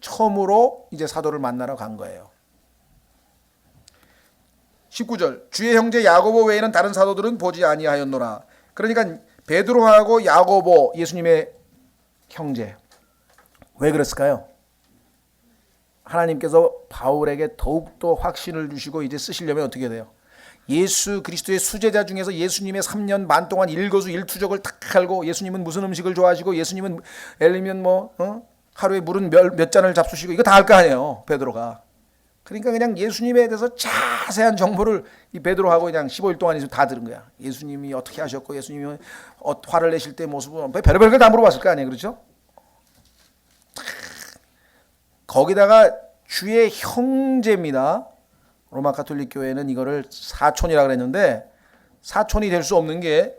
처음으로 이제 사도를 만나러 간 거예요. 19절 주의 형제 야고보 외에는 다른 사도들은 보지 아니하였노라. 그러니까 베드로하고 야고보, 예수님의 형제. 왜 그랬을까요? 하나님께서 바울에게 더욱더 확신을 주시고 이제 쓰시려면 어떻게 돼요? 예수 그리스도의 수제자 중에서 예수님의 3년 반 동안 일거수일투족을 탁 알고, 예수님은 무슨 음식을 좋아하시고, 예수님은 예를 들면 하루에 물은 몇 잔을 잡수시고, 이거 다 알 거 아니에요, 베드로가. 그러니까 그냥 예수님에 대해서 자세한 정보를 이 베드로하고 그냥 15일 동안 다 들은 거야. 예수님이 어떻게 하셨고, 예수님이 화를 내실 때 모습은 별별 걸 다 물어봤을 거 아니에요, 그렇죠? 거기다가 주의 형제입니다. 로마 가톨릭 교회는 이거를 사촌이라 그랬는데, 사촌이 될 수 없는 게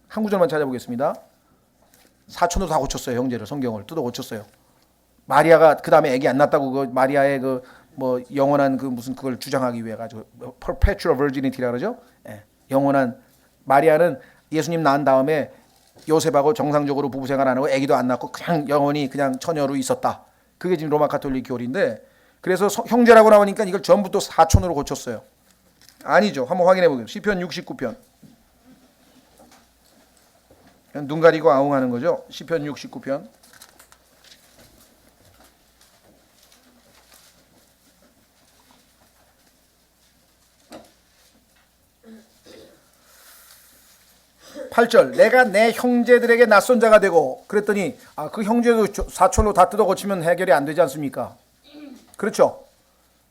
한 구절만 찾아보겠습니다. 사촌으로 다 고쳤어요. 형제를, 성경을 뜯어 고쳤어요. 마리아가 그 다음에 아기 안 낳았다고 그 마리아의 그 뭐 영원한 그 무슨 그걸 주장하기 위해 가지고 perpetual virginity라 그러죠. 예, 영원한. 마리아는 예수님 낳은 다음에 요셉하고 정상적으로 부부 생활 안 하고 아기도 안 낳고 그냥 영원히 그냥 처녀로 있었다. 그게 지금 로마 가톨릭 교리인데, 그래서 형제라고 나오니까 이걸 전부 또 사촌으로 고쳤어요. 아니죠. 한번 확인해 보겠습니다. 시편 69편. 눈 가리고 아웅하는 거죠. 시편 69편. 8절 내가 내 형제들에게 낯선 자가 되고 그랬더니 그 형제도 사촌로 다 뜯어 고치면 해결이 안 되지 않습니까? 그렇죠.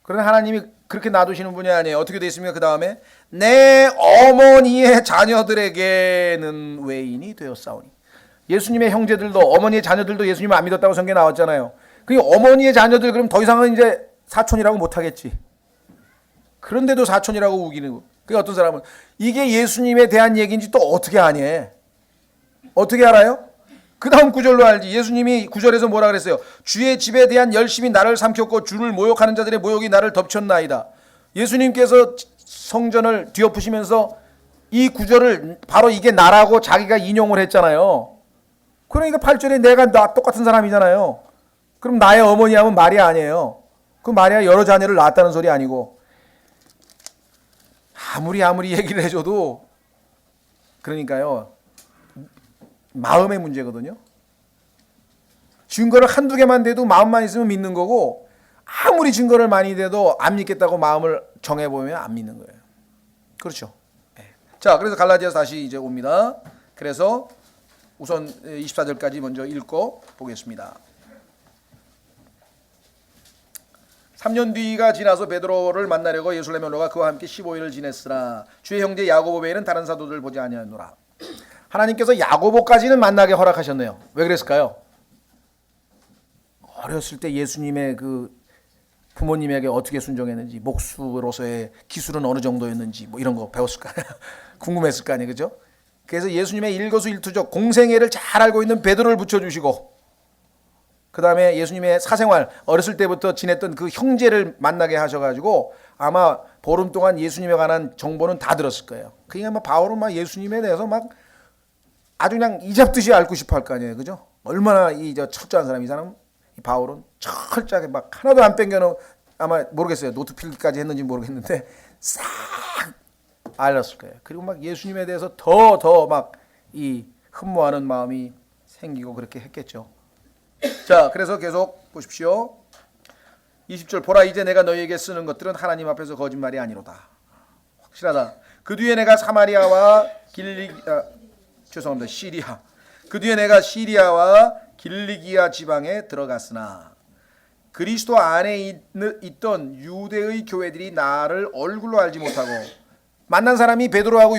그런데 하나님이 그렇게 놔두시는 분이 아니에요. 어떻게 되어 있습니까? 그 다음에 내 어머니의 자녀들에게는 외인이 되었사오니. 예수님의 형제들도 어머니의 자녀들도 예수님을 안 믿었다고 성경에 나왔잖아요. 그 어머니의 자녀들 그럼 더 이상은 이제 사촌이라고 못하겠지. 그런데도 사촌이라고 우기는 거. 그 어떤 사람은 이게 예수님에 대한 얘기인지 또 어떻게 아니? 어떻게 알아요? 그 다음 구절로 알지. 예수님이 구절에서 뭐라 그랬어요? 주의 집에 대한 열심히 나를 삼켰고 주를 모욕하는 자들의 모욕이 나를 덮쳤나이다. 예수님께서 성전을 뒤엎으시면서 이 구절을 바로 이게 나라고 자기가 인용을 했잖아요. 그러니까 8절에 내가 나 똑같은 사람이잖아요. 그럼 나의 어머니 하면 마리아 아니에요. 그 마리아 여러 자녀를 낳았다는 소리 아니고 아무리 얘기를 해줘도 그러니까요. 마음의 문제거든요. 증거를 한두 개만 대도 마음만 있으면 믿는 거고 아무리 증거를 많이 대도 안 믿겠다고 마음을 정해보면 안 믿는 거예요. 그렇죠. 자, 그래서 갈라디아서 다시 이제 옵니다. 그래서 우선 24절까지 먼저 읽고 보겠습니다. 3년 뒤가 지나서 베드로를 만나려고 예루살렘에 올라가 그와 함께 15일을 지냈으나 주의 형제 야고보 외에는 다른 사도들 보지 아니하노라. 하나님께서 야고보까지는 만나게 허락하셨네요. 왜 그랬을까요? 어렸을 때 예수님의 그 부모님에게 어떻게 순종했는지, 목수로서의 기술은 어느 정도였는지 뭐 이런 거 배웠을 거 아니에요. 궁금했을 거 아니에요. 그죠? 그래서 예수님의 일거수일투족 공생애를 잘 알고 있는 베드로를 붙여주시고 그 다음에 예수님의 사생활 어렸을 때부터 지냈던 그 형제를 만나게 하셔가지고 아마 보름 동안 예수님에 관한 정보는 다 들었을 거예요. 그러니까 막 바울은 막 예수님에 대해서 막 아주 그냥 이잡듯이 앓고 싶어 할 거 아니에요. 그죠? 얼마나 철저한 사람, 이 사람, 이 바울은 철저하게 막 하나도 안 뺑겨놓은, 아마 모르겠어요. 노트 필기까지 했는지 모르겠는데 싹 알았을 거예요. 그리고 막 예수님에 대해서 더 막 이 흠모하는 마음이 생기고 그렇게 했겠죠. 자, 그래서 계속 보십시오. 20절 보라 이제 내가 너희에게 쓰는 것들은 하나님 앞에서 거짓말이 아니로다. 확실하다. 그 뒤에 내가 사마리아와 시리아. 그 뒤에 내가 시리아와 길리기아 지방에 들어갔으나 그리스도 안에 있던 유대의 교회들이 나를 얼굴로 알지 못하고 만난 사람이 베드로하고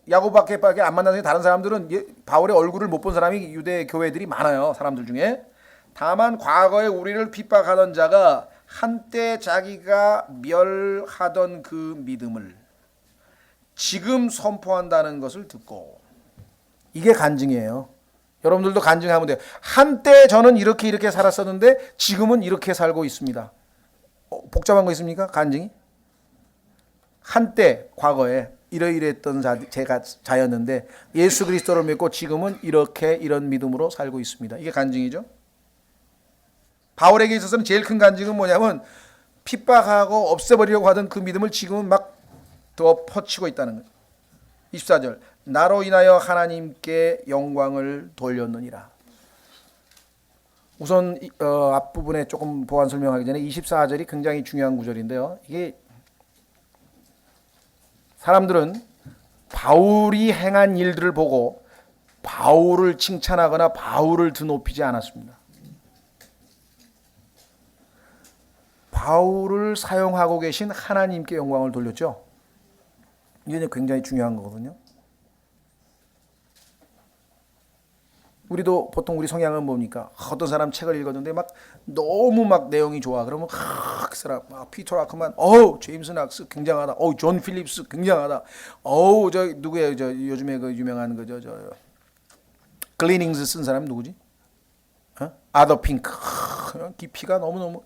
야고보밖에 안 만나서 다른 사람들은 바울의 얼굴을 못 본 사람이 유대 교회들이 많아요. 사람들 중에. 다만 과거에 우리를 핍박하던 자가 한때 자기가 멸하던 그 믿음을 지금 선포한다는 것을 듣고, 이게 간증이에요. 여러분들도 간증하면 돼요. 한때 저는 이렇게 살았었는데 지금은 이렇게 살고 있습니다. 복잡한 거 있습니까? 간증이? 한때 과거에 이러이러했던 제가 자였는데 예수 그리스도를 믿고 지금은 이런 믿음으로 살고 있습니다. 이게 간증이죠. 바울에게 있어서는 제일 큰 간증은 뭐냐면 핍박하고 없애버리려고 하던 그 믿음을 지금은 막 더 퍼치고 있다는 거예요. 24절 나로 인하여 하나님께 영광을 돌렸느니라. 우선 앞부분에 조금 보완 설명하기 전에 24절이 굉장히 중요한 구절인데요. 이게 사람들은 바울이 행한 일들을 보고 바울을 칭찬하거나 바울을 드높이지 않았습니다. 바울을 사용하고 계신 하나님께 영광을 돌렸죠. 이게 굉장히 중요한 거거든요. 우리도 보통 우리 성향은 뭡니까? 어떤 사람 책을 읽었는데 막 너무 막 내용이 좋아. 그러면 그 사람 피터 라크만, 제임스 낙스 굉장하다. 존 필립스 굉장하다. 저 누구예요? 저 요즘에 그 유명한 글리닝스 쓴 사람 누구지? 아더 핑크. 깊이가 너무너무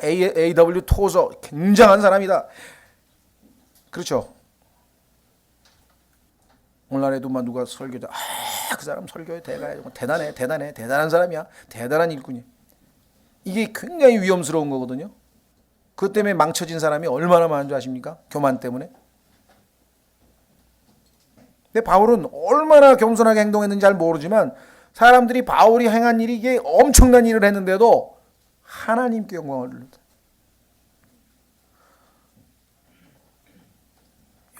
A.W. 토저 굉장한 사람이다. 그렇죠. 오늘날에도 막 누가 설교자 그 사람 설교에 대단한 사람이야. 대단한 일꾼이야. 이게 굉장히 위험스러운 거거든요. 그것 때문에 망쳐진 사람이 얼마나 많은 줄 아십니까? 교만 때문에. 근데 바울은 얼마나 겸손하게 행동했는지 잘 모르지만 사람들이 바울이 행한 일이 이게 엄청난 일을 했는데도 하나님께 영광을 돌렸다.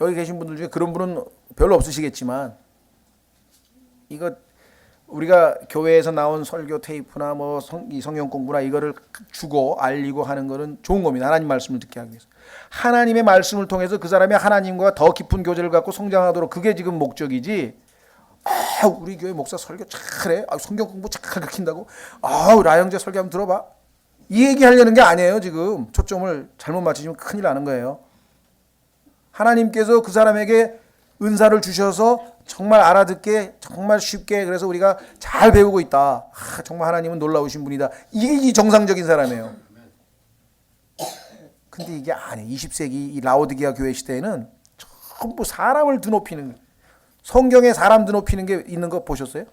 여기 계신 분들 중에 그런 분은 별로 없으시겠지만 이거 우리가 교회에서 나온 설교 테이프나 뭐 성경 공부나 이거를 주고 알리고 하는 거는 좋은 겁니다. 하나님 말씀을 듣게 하기 위해서. 하나님의 말씀을 통해서 그 사람이 하나님과 더 깊은 교제를 갖고 성장하도록 그게 지금 목적이지. 우리 교회 목사 설교 잘해. 성경 공부 잘 가르친다고. 라영제 설교 한번 들어봐. 이 얘기 하려는 게 아니에요. 지금 초점을 잘못 맞추시면 큰일 나는 거예요. 하나님께서 그 사람에게 은사를 주셔서 정말 알아듣게 정말 쉽게 그래서 우리가 잘 배우고 있다. 정말 하나님은 놀라우신 분이다. 이게 정상적인 사람이에요. 근데 이게 아니에요. 20세기 이 라오디게아 교회 시대에는 전부 사람을 드높이는, 성경에 사람 드높이는 게 있는 거 보셨어요?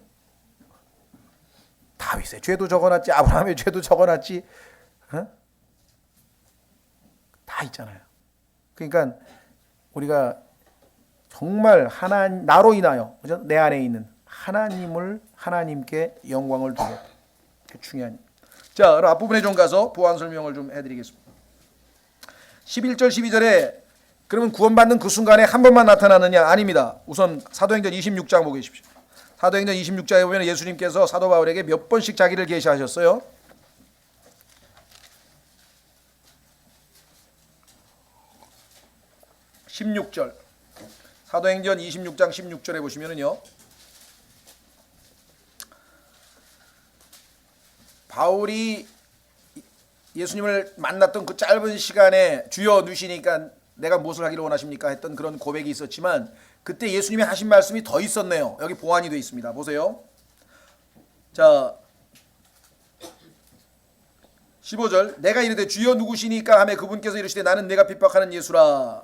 다윗의 죄도 적어놨지, 아브라함의 죄도 적어놨지, 다 있잖아요. 그러니까 우리가 정말 나로 인하여, 그죠? 내 안에 있는 하나님께 영광을 두고, 중요한. 자, 그럼 앞부분에 좀 가서 보완 설명을 좀 해드리겠습니다. 11절 12절에 그러면 구원받는 그 순간에 한 번만 나타나느냐? 아닙니다. 우선 사도행전 26장 보고 계십시오. 사도행전 26장에 보면 예수님께서 사도 바울에게 몇 번씩 자기를 계시하셨어요? 16절. 사도행전 26장 16절에 보시면은요. 바울이 예수님을 만났던 그 짧은 시간에 주여 누시니까 내가 무엇을 하기를 원하십니까? 했던 그런 고백이 있었지만 그때 예수님이 하신 말씀이 더 있었네요. 여기 보완이 되어 있습니다. 보세요. 자, 15절. 내가 이르되 주여 누구시니까 하매 그분께서 이르시되 나는 내가 핍박하는 예수라.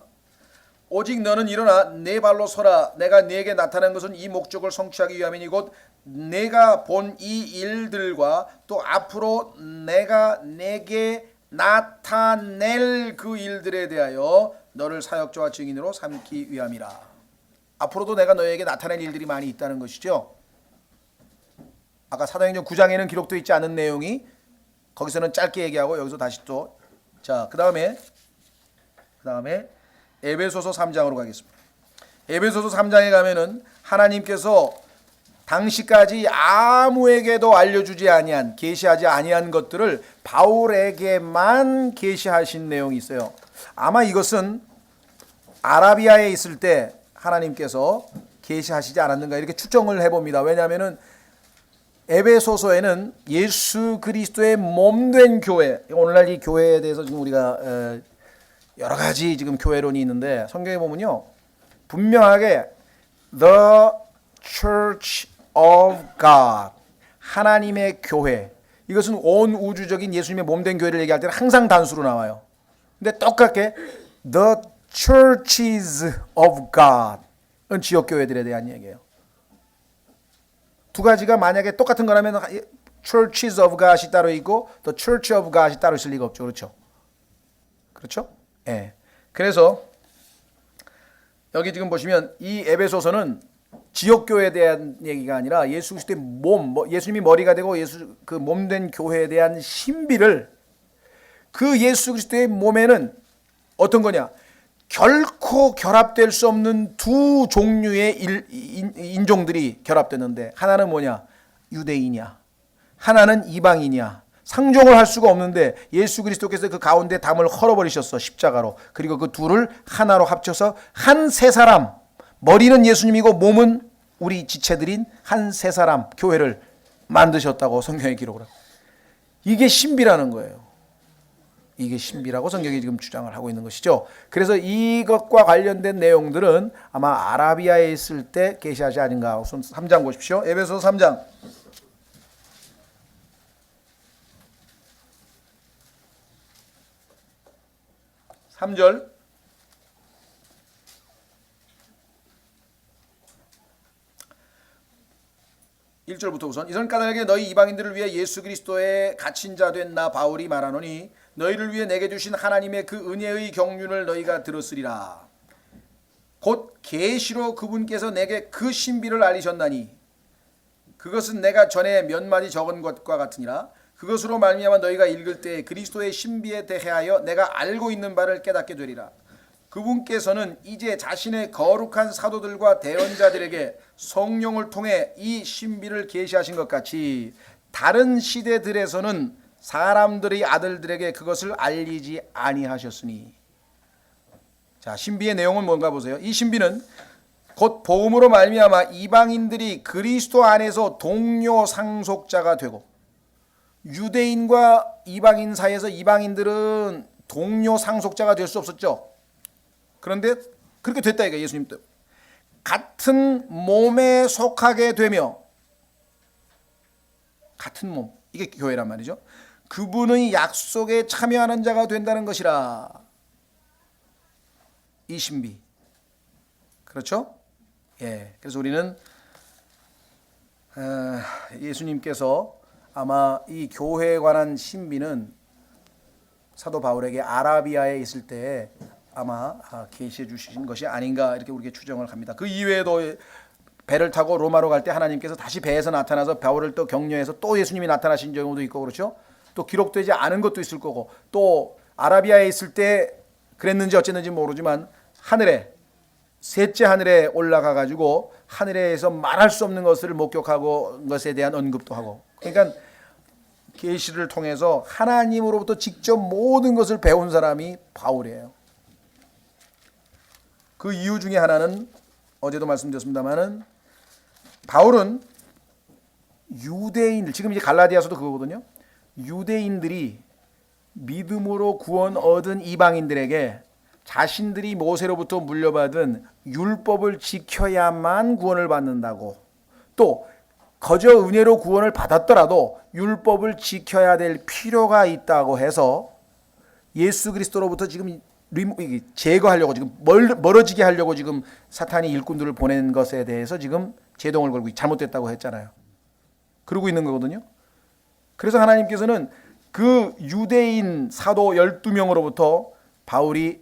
오직 너는 일어나 네 발로 서라. 내가 네게 나타난 것은 이 목적을 성취하기 위함이니 곧 내가 본 이 일들과 또 앞으로 내가 네게 나타낼 그 일들에 대하여 너를 사역자와 증인으로 삼기 위함이라. 앞으로도 내가 너에게 나타낼 일들이 많이 있다는 것이죠. 아까 사도행전 9장에는 기록되어 있지 않은 내용이 거기서는 짧게 얘기하고 여기서 다시 또, 자, 그 다음에 에베소서 3장으로 가겠습니다. 에베소서 3장에 가면은 하나님께서 당시까지 아무에게도 알려주지 아니한, 계시하지 아니한 것들을 바울에게만 계시하신 내용이 있어요. 아마 이것은 아라비아에 있을 때 하나님께서 계시하시지 않았는가 이렇게 추정을 해봅니다. 왜냐하면은 에베소서에는 예수 그리스도의 몸된 교회, 오늘날 이 교회에 대해서 지금 우리가 여러 가지 지금 교회론이 있는데 성경에 보면요, 분명하게 The Church of God, 하나님의 교회, 이것은 온 우주적인 예수님의 몸된 교회를 얘기할 때는 항상 단수로 나와요. 근데 똑같게 The Churches of God은 지역 교회들에 대한 얘기예요. 두 가지가 만약에 똑같은 거라면 Churches of God이 따로 있고 The Church of God이 따로 있을 리가 없죠. 그렇죠? 그렇죠? 예. 그래서 여기 지금 보시면 이 에베소서는 지역교회에 대한 얘기가 아니라 예수 그리스도의 몸, 예수님이 머리가 되고 예수 그 몸된 교회에 대한 신비를, 그 예수 그리스도의 몸에는 어떤 거냐? 결코 결합될 수 없는 두 종류의 인종들이 결합됐는데 하나는 뭐냐? 유대인이야. 하나는 이방인이야. 상종을 할 수가 없는데 예수 그리스도께서 그 가운데 담을 헐어버리셨어, 십자가로. 그리고 그 둘을 하나로 합쳐서 한 세 사람, 머리는 예수님이고 몸은 우리 지체들인 한 세 사람 교회를 만드셨다고 성경에 기록을 합니다. 이게 신비라는 거예요. 이게 신비라고 성경이 지금 주장을 하고 있는 것이죠. 그래서 이것과 관련된 내용들은 아마 아라비아에 있을 때 계시하지 아닌가. 우선 3장 보십시오. 에베소서 3장. 3절. (1절부터) 우선 이전 까닭에 너희 이방인들을 위해 예수 그리스도의 갇힌 자 된 나 바울이 말하노니 너희를 위해 내게 주신 하나님의 그 은혜의 경륜을 너희가 들었으리라. 곧 계시로 그분께서 내게 그 신비를 알리셨나니 그것은 내가 전에 몇 마디 적은 것과 같으니라. 그것으로 말미암아 너희가 읽을 때 그리스도의 신비에 대하여 내가 알고 있는 바를 깨닫게 되리라. 그분께서는 이제 자신의 거룩한 사도들과 대언자들에게 성령을 통해 이 신비를 계시하신 것 같이 다른 시대들에서는 사람들의 아들들에게 그것을 알리지 아니하셨으니. 자, 신비의 내용은 뭔가 보세요. 이 신비는 곧 복음으로 말미암아 이방인들이 그리스도 안에서 동료 상속자가 되고, 유대인과 이방인 사이에서 이방인들은 동료 상속자가 될 수 없었죠. 그런데 그렇게 됐다 이거 예수님 때 같은 몸에 속하게 되며, 같은 몸, 이게 교회란 말이죠. 그분의 약속에 참여하는 자가 된다는 것이라. 이 신비. 그렇죠? 예. 그래서 우리는 예수님께서 아마 이 교회에 관한 신비는 사도 바울에게 아라비아에 있을 때 아마 계시해 주신 것이 아닌가 이렇게 우리에게 추정을 합니다. 그 이외에도 배를 타고 로마로 갈 때 하나님께서 다시 배에서 나타나서 바울을 또 격려해서 또 예수님이 나타나신 경우도 있고, 그렇죠? 또 기록되지 않은 것도 있을 거고, 또 아라비아에 있을 때 그랬는지 어쨌는지 모르지만 하늘에, 셋째 하늘에 올라가 가지고 하늘에서 말할 수 없는 것을 목격하고 것에 대한 언급도 하고, 그러니까 계시를 통해서 하나님으로부터 직접 모든 것을 배운 사람이 바울이에요. 그 이유 중에 하나는 어제도 말씀드렸습니다만은 바울은 유대인들, 지금 이제 갈라디아서도 그거거든요. 유대인들이 믿음으로 구원 얻은 이방인들에게 자신들이 모세로부터 물려받은 율법을 지켜야만 구원을 받는다고, 또 거저 은혜로 구원을 받았더라도 율법을 지켜야 될 필요가 있다고 해서 예수 그리스도로부터 지금 제거하려고, 지금 멀어지게 하려고 지금 사탄이 일꾼들을 보낸 것에 대해서 지금 제동을 걸고 잘못됐다고 했잖아요. 그러고 있는 거거든요. 그래서 하나님께서는 그 유대인 사도 12명으로부터 바울이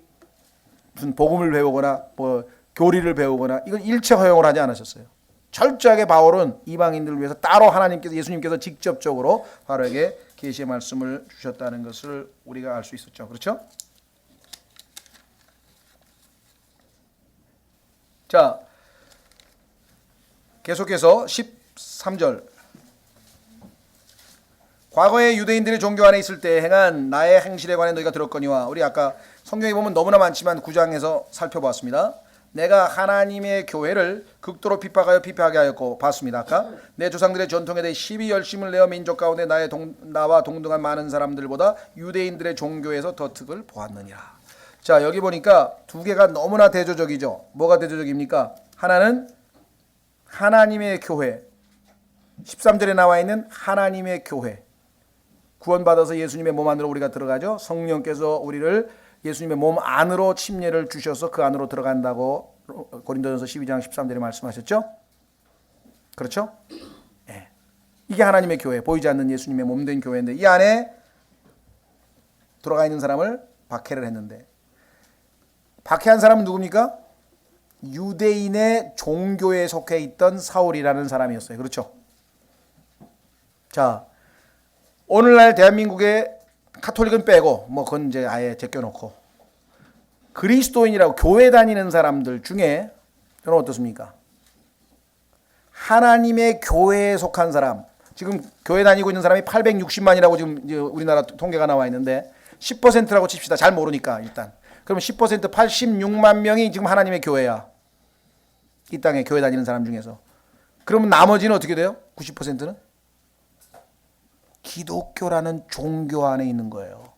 무슨 복음을 배우거나 뭐 교리를 배우거나 이건 일체 허용을 하지 않으셨어요. 철저하게 바울은 이방인들을 위해서 따로 예수님께서 직접적으로 바울에게 계시의 말씀을 주셨다는 것을 우리가 알 수 있었죠. 그렇죠? 자, 계속해서 13절. 과거에 유대인들이 종교 안에 있을 때 행한 나의 행실에 관해 너희가 들었거니와. 우리 아까 성경에 보면 너무나 많지만 9장에서 살펴보았습니다. 내가 하나님의 교회를 극도로 핍박하게 하였고 봤습니다. 아까 내 조상들의 전통에 대해 시비 열심을 내어 민족 가운데 나와 동등한 많은 사람들보다 유대인들의 종교에서 더 득을 보았느니라. 자, 여기 보니까 두 개가 너무나 대조적이죠. 뭐가 대조적입니까? 하나는 하나님의 교회, 13절에 나와 있는 하나님의 교회, 구원받아서 예수님의 몸 안으로 우리가 들어가죠. 성령께서 우리를 예수님의 몸 안으로 침례를 주셔서 그 안으로 들어간다고 고린도전서 12장 13절에 말씀하셨죠. 그렇죠? 네. 이게 하나님의 교회, 보이지 않는 예수님의 몸된 교회인데, 이 안에 들어가 있는 사람을 박해를 했는데, 박해한 사람은 누굽니까? 유대인의 종교에 속해 있던 사울이라는 사람이었어요. 그렇죠? 자, 오늘날 대한민국의 카톨릭은 빼고 뭐 그건 이제 아예 제껴놓고 그리스도인이라고 교회 다니는 사람들 중에 저는 어떻습니까? 하나님의 교회에 속한 사람, 지금 교회 다니고 있는 사람이 860만이라고 지금 이제 우리나라 통계가 나와 있는데 10%라고 칩시다. 잘 모르니까 일단. 그러면 10% 86만 명이 지금 하나님의 교회야. 이 땅에 교회 다니는 사람 중에서. 그러면 나머지는 어떻게 돼요? 90%는? 기독교라는 종교 안에 있는 거예요.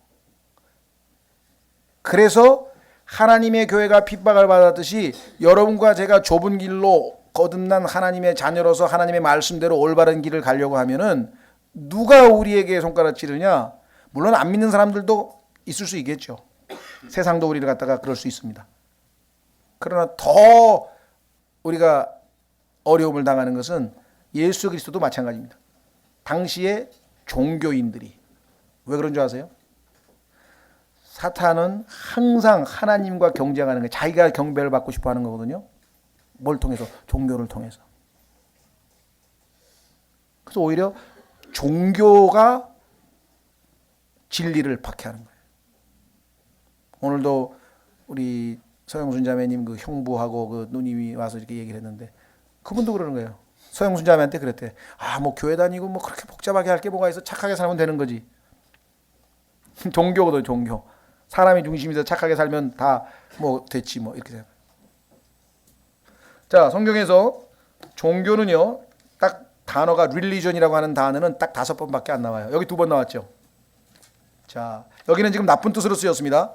그래서 하나님의 교회가 핍박을 받았듯이 여러분과 제가 좁은 길로 거듭난 하나님의 자녀로서 하나님의 말씀대로 올바른 길을 가려고 하면은 누가 우리에게 손가락 찌르냐? 물론 안 믿는 사람들도 있을 수 있겠죠. 세상도 우리를 갖다가 그럴 수 있습니다. 그러나 더 우리가 어려움을 당하는 것은 예수 그리스도도 마찬가지입니다. 당시에 종교인들이 왜 그런 줄 아세요? 사탄은 항상 하나님과 경쟁하는 거예요. 자기가 경배를 받고 싶어 하는 거거든요. 뭘 통해서? 종교를 통해서. 그래서 오히려 종교가 진리를 박해하는 거예요. 오늘도 우리 서영순 자매님 그 형부하고 그 누님이 와서 이렇게 얘기를 했는데 그분도 그러는 거예요. 서영순 자매한테 그랬대. 아, 뭐 교회 다니고 뭐 그렇게 복잡하게 할 게 뭐가 있어? 착하게 살면 되는 거지. 종교거든, 종교. 사람이 중심이 돼서 착하게 살면 다 뭐 됐지 뭐 이렇게 생각. 자, 성경에서 종교는요, 딱 단어가 religion이라고 하는 단어는 딱 5번밖에 안 나와요. 여기 2번 나왔죠. 자, 여기는 지금 나쁜 뜻으로 쓰였습니다.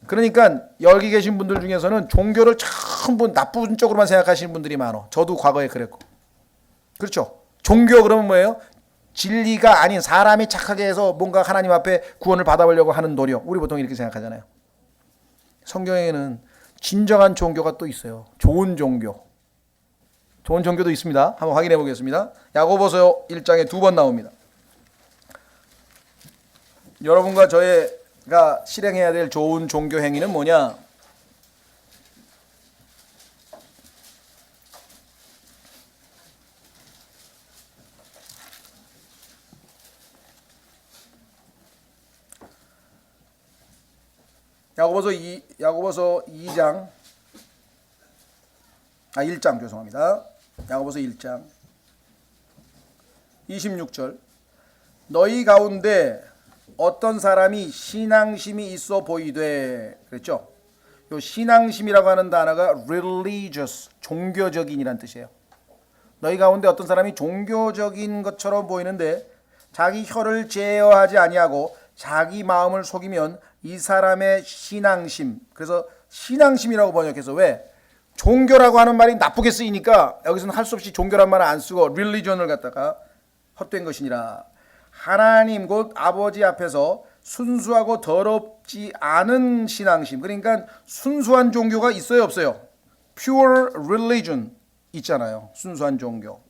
그러니까 여기 계신 분들 중에서는 종교를 전부 나쁜 쪽으로만 생각하시는 분들이 많아. 저도 과거에 그랬고. 그렇죠. 종교 그러면 뭐예요? 진리가 아닌 사람이 착하게 해서 뭔가 하나님 앞에 구원을 받아보려고 하는 노력. 우리 보통 이렇게 생각하잖아요. 성경에는 진정한 종교가 또 있어요. 좋은 종교. 좋은 종교도 있습니다. 한번 확인해 보겠습니다. 야고보서 1장에 2번 나옵니다. 여러분과 저희가 실행해야 될 좋은 종교 행위는 뭐냐? 야고보서 2장 1장 죄송합니다. 야고보서 1장 26절 너희 가운데 어떤 사람이 신앙심이 있어 보이되 그랬죠? 요 신앙심이라고 하는 단어가 religious 종교적인이란 뜻이에요. 너희 가운데 어떤 사람이 종교적인 것처럼 보이는데 자기 혀를 제어하지 아니하고 자기 마음을 속이면 이 사람의 신앙심, 그래서 신앙심이라고 번역해서 왜? 종교라고 하는 말이 나쁘게 쓰이니까 여기서는 할 수 없이 종교란 말을 안 쓰고 religion을 갖다가 헛된 것이니라. 하나님 곧 아버지 앞에서 순수하고 더럽지 않은 신앙심. 그러니까 순수한 종교가 있어요, 없어요? Pure religion 있잖아요. 순수한 종교.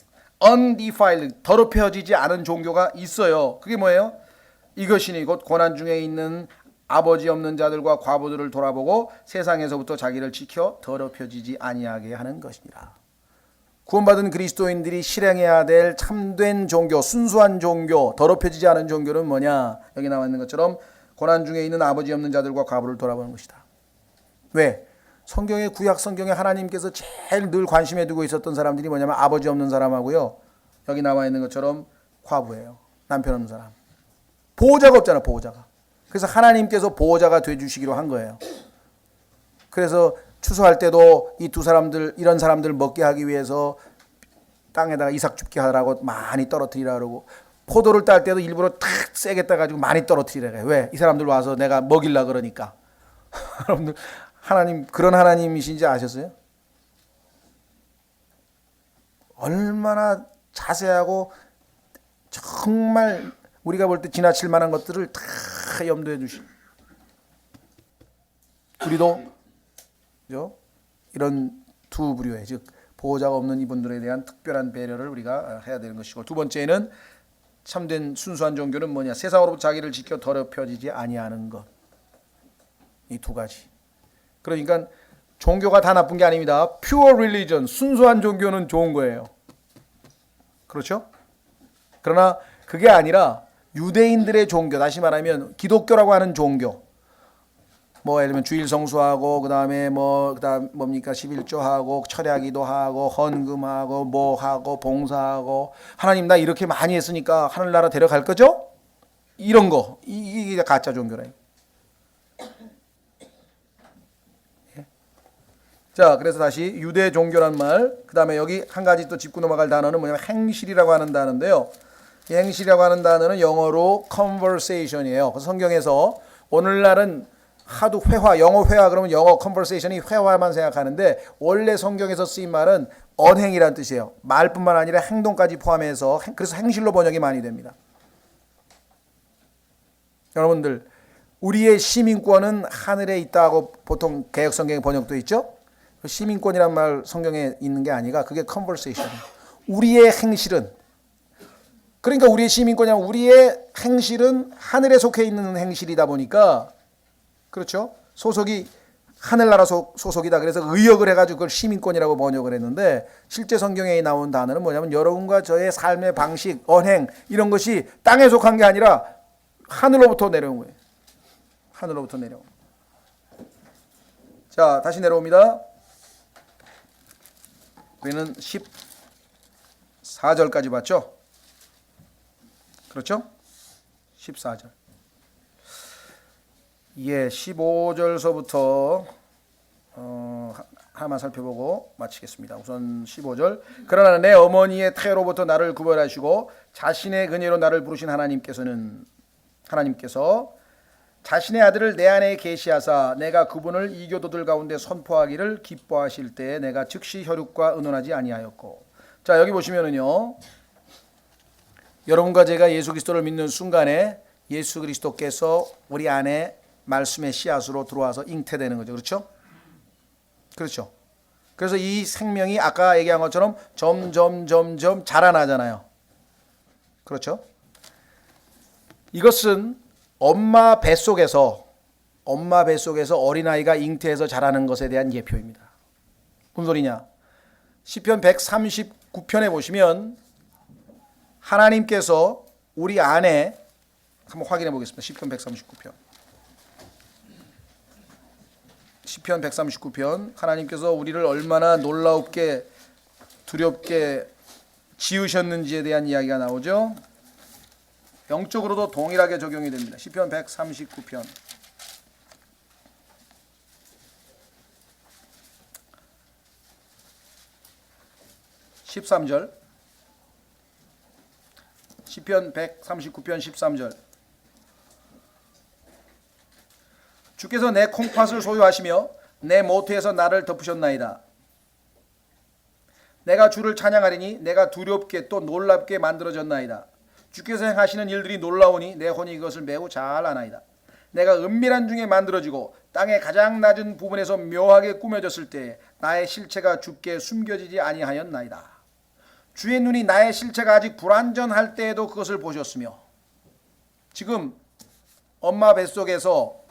Undefiled 더럽혀지지 않은 종교가 있어요. 그게 뭐예요? 이것이니 곧 고난 중에 있는 아버지 없는 자들과 과부들을 돌아보고 세상에서부터 자기를 지켜 더럽혀지지 아니하게 하는 것이니라. 구원받은 그리스도인들이 실행해야 될 참된 종교, 순수한 종교, 더럽혀지지 않은 종교는 뭐냐? 여기 나와 있는 것처럼 고난 중에 있는 아버지 없는 자들과 과부를 돌아보는 것이다. 왜? 성경의 구약 성경에 하나님께서 제일 늘 관심에 두고 있었던 사람들이 뭐냐면 아버지 없는 사람하고요. 여기 나와 있는 것처럼 과부예요. 남편 없는 사람. 보호자가 없잖아, 보호자가. 그래서 하나님께서 보호자가 돼주시기로 한 거예요. 그래서 추수할 때도 이 두 사람들, 이런 사람들 먹게 하기 위해서 땅에다가 이삭 줍게 하라고 많이 떨어뜨리라 그러고, 포도를 딸 때도 일부러 탁 세게 따가지고 많이 떨어뜨리라 그래요. 왜? 이 사람들 와서 내가 먹일라 그러니까. 여러분들 하나님 그런 하나님이신지 아셨어요? 얼마나 자세하고 정말 우리가 볼 때 지나칠 만한 것들을 다 염두에 두신. 우리도 그죠? 이런 두 부류의 즉 보호자가 없는 이분들에 대한 특별한 배려를 우리가 해야 되는 것이고, 두 번째는 참된 순수한 종교는 뭐냐? 세상으로부터 자기를 지켜 더럽혀지지 아니하는 것. 이 두 가지. 그러니까 종교가 다 나쁜 게 아닙니다. Pure religion, 순수한 종교는 좋은 거예요. 그렇죠? 그러나 그게 아니라 유대인들의 종교, 다시 말하면 기독교라고 하는 종교, 뭐 예를 들면 주일 성수하고 그다음에 그다음 뭡니까 11조하고 철야기도 하고 헌금하고 뭐 하고 봉사하고, 하나님 나 이렇게 많이 했으니까 하늘나라 데려갈 거죠? 이런 거 이게 가짜 종교래요. 자, 그래서 다시 유대 종교란 말, 그다음에 여기 한 가지 또 짚고 넘어갈 단어는 뭐냐면 행실이라고 하는 단어인데요. 이 행실이라고 하는 단어는 영어로 conversation이에요. 그래서 성경에서 오늘날은 하도 회화, 영어 회화 그러면 영어 conversation이 회화만 생각하는데, 원래 성경에서 쓰인 말은 언행이라는 뜻이에요. 말뿐만 아니라 행동까지 포함해서, 그래서 행실로 번역이 많이 됩니다. 여러분들, 우리의 시민권은 하늘에 있다고 보통 개역 성경에 번역도 있죠. 시민권이란 말 성경에 있는 게 아니라 그게 conversation. 우리의 행실은, 그러니까 우리의 시민권이란 우리의 행실은 하늘에 속해 있는 행실이다 보니까, 그렇죠? 소속이 하늘나라 소속이다. 그래서 의역을 해가지고 그걸 시민권이라고 번역을 했는데, 실제 성경에 나온 단어는 뭐냐면 여러분과 저의 삶의 방식, 언행 이런 것이 땅에 속한 게 아니라 하늘로부터 내려온 거예요. 하늘로부터 내려온. 자, 다시 내려옵니다. 우리는 14절까지 봤죠? 그렇죠? 14절. 예, 15절서부터 하나만 살펴보고 마치겠습니다. 우선 15절. 그러나 내 어머니의 태로부터 나를 구별하시고 자신의 은혜로 나를 부르신 하나님께서 자신의 아들을 내 안에 계시하사 내가 그분을 이교도들 가운데 선포하기를 기뻐하실 때에 내가 즉시 혈육과 의논하지 아니하였고. 자, 여기 보시면은요, 여러분과 제가 예수 그리스도를 믿는 순간에 예수 그리스도께서 우리 안에 말씀의 씨앗으로 들어와서 잉태되는 거죠. 그렇죠? 그렇죠. 그래서 이 생명이 아까 얘기한 것처럼 점점 자라나잖아요. 그렇죠? 이것은 엄마 뱃속에서 어린아이가 잉태해서 자라는 것에 대한 예표입니다. 무슨 소리냐? 시편 139편에 보시면 하나님께서 우리 안에, 한번 확인해 보겠습니다. 시편 139편. 시편 139편. 하나님께서 우리를 얼마나 놀랍게 두렵게 지으셨는지에 대한 이야기가 나오죠. 영적으로도 동일하게 적용이 됩니다. 시편 139편. (13절) 시편 139편 13절. 주께서 내 콩팥을 소유하시며 내 모태에서 나를 덮으셨나이다. 내가 주를 찬양하리니 내가 두렵게 또 놀랍게 만들어졌나이다. 주께서 행하시는 일들이 놀라우니 내 혼이 이것을 매우 잘 아나이다. 내가 은밀한 중에 만들어지고 땅의 가장 낮은 부분에서 묘하게 꾸며졌을 때 나의 실체가 주께 숨겨지지 아니하였나이다. 주의 눈이 나의 실체가 아직 불완전할 때에도 그것을 보셨으며. 지금 엄마 뱃속에서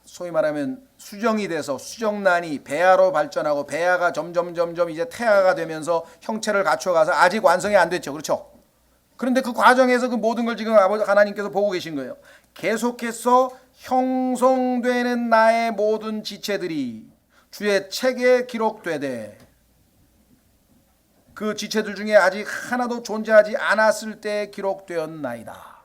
소위 말하면 수정이 돼서 수정란이 배아로 발전하고 배아가 점점 이제 태아가 되면서 형체를 갖춰가서 아직 완성이 안 됐죠. 그렇죠? 그런데 그 과정에서 그 모든 걸 지금 아버지 하나님께서 보고 계신 거예요. 계속해서 형성되는 나의 모든 지체들이 주의 책에 기록되되 그 지체들 중에 아직 하나도 존재하지 않았을 때 기록되었나이다.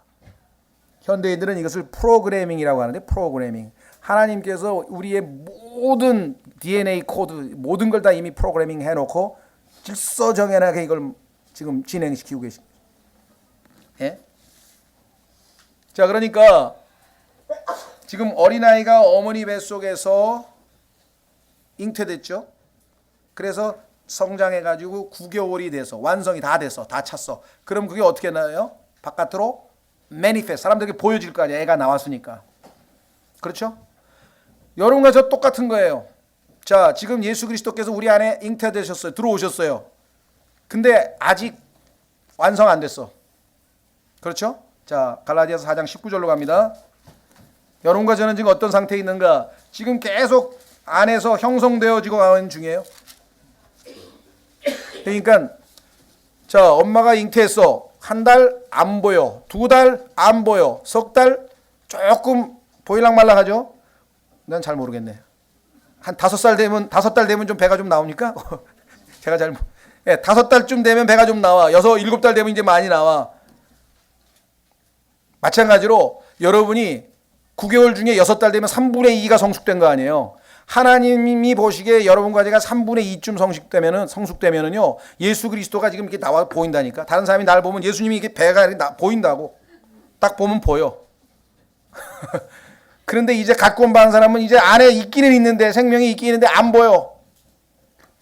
현대인들은 이것을 프로그래밍이라고 하는데, 프로그래밍. 하나님께서 우리의 모든 DNA 코드, 모든 걸 다 이미 프로그래밍 해놓고 질서 정연하게 이걸 지금 진행시키고 계십니다. 예? 자, 그러니까 지금 어린아이가 어머니 뱃속에서 잉태됐죠. 그래서 성장해가지고 9개월이 돼서 완성이 다 됐어, 다 찼어. 그럼 그게 어떻게 나와요? 바깥으로 매니페스트, 사람들에게 보여질 거 아니야, 애가 나왔으니까. 그렇죠? 여러분과 저 똑같은 거예요. 자, 지금 예수 그리스도께서 우리 안에 잉태되셨어요. 들어오셨어요. 근데 아직 완성 안 됐어. 그렇죠? 자, 갈라디아서 4장 19절로 갑니다. 여러분과 저는 지금 어떤 상태에 있는가? 지금 계속 안에서 형성되어지고 가는 중이에요. 그러니까 자, 엄마가 잉태했어. 한 달 안 보여. 2달 안 보여. 3달 조금 보일락말락하죠? 난 잘 모르겠네. 한 5달 되면 좀 배가 좀 나옵니까? 제가 잘 5달쯤 되면 배가 좀 나와. 6, 7달 되면 이제 많이 나와. 마찬가지로 여러분이 9개월 중에 6달 되면 3분의 2가 성숙된 거 아니에요. 하나님이 보시기에 여러분과 제가 3분의 2쯤 성숙되면은요, 예수 그리스도가 지금 이렇게 나와 보인다니까. 다른 사람이 날 보면 예수님이 이게 배가 이렇게 보인다고. 딱 보면 보여. 그런데 이제 갖고 온 반 사람은 이제 안에 있기는 있는데, 생명이 있기는 있는데 안 보여.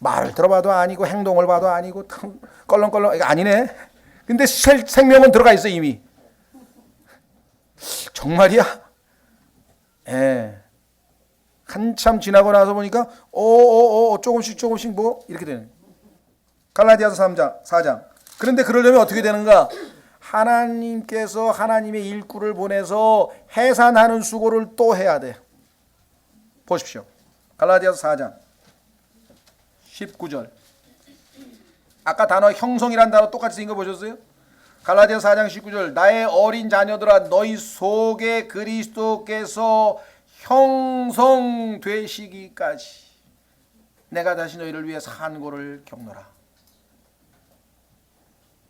말을 들어봐도 아니고 행동을 봐도 아니고 껄렁껄렁. 이거 아니네. 근데 생명은 들어가 있어 이미. 정말이야? 예. 한참 지나고 나서 보니까 조금씩 뭐 이렇게 되는. 갈라디아서 4장. 그런데 그러려면 어떻게 되는가? 하나님께서 하나님의 일꾼을 보내서 해산하는 수고를 또 해야 돼. 보십시오. 갈라디아서 4장 19절. 아까 단어 형성이란 단어 똑같이 쓴 거 보셨어요? 갈라디아서 4장 19절. 나의 어린 자녀들아, 너희 속에 그리스도께서 형성되시기까지 내가 다시 너희를 위해 산고를 겪노라.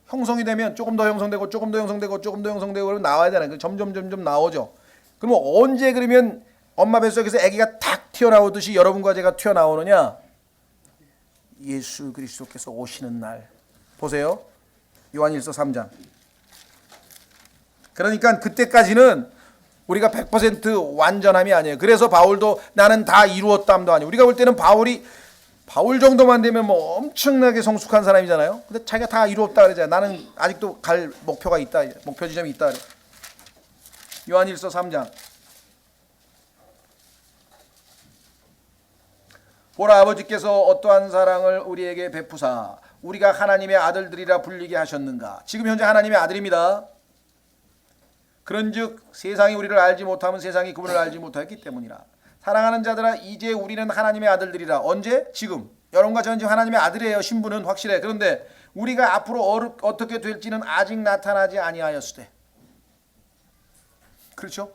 형성이 되면 조금 더 형성되고 조금 더 형성되고 조금 더 형성되고 그러면 나와야 되는 점점 나오죠. 그러면 언제 그러면 엄마 뱃속에서 아기가 탁 튀어나오듯이 여러분과 제가 튀어나오느냐? 예수 그리스도께서 오시는 날. 보세요. 요한일서 3장. 그러니까 그때까지는 우리가 100% 완전함이 아니에요. 그래서 바울도 나는 다 이루었담도 아니에요. 우리가 볼 때는 바울 정도만 되면 뭐 엄청나게 성숙한 사람이잖아요. 근데 자기가 다 이루었다 그러잖아요. 나는 아직도 갈 목표가 있다. 목표 지점이 있다 그래. 요한일서 3장. 보라, 아버지께서 어떠한 사랑을 우리에게 베푸사 우리가 하나님의 아들들이라 불리게 하셨는가. 지금 현재 하나님의 아들입니다. 그런즉 세상이 우리를 알지 못하면 세상이 그분을 알지 못하였기 때문이라. 사랑하는 자들아, 이제 우리는 하나님의 아들들이라. 언제? 지금. 여러분과 저는 지금 하나님의 아들이에요. 신분은 확실해. 그런데 우리가 앞으로 어떻게 될지는 아직 나타나지 아니하였으되. 그렇죠?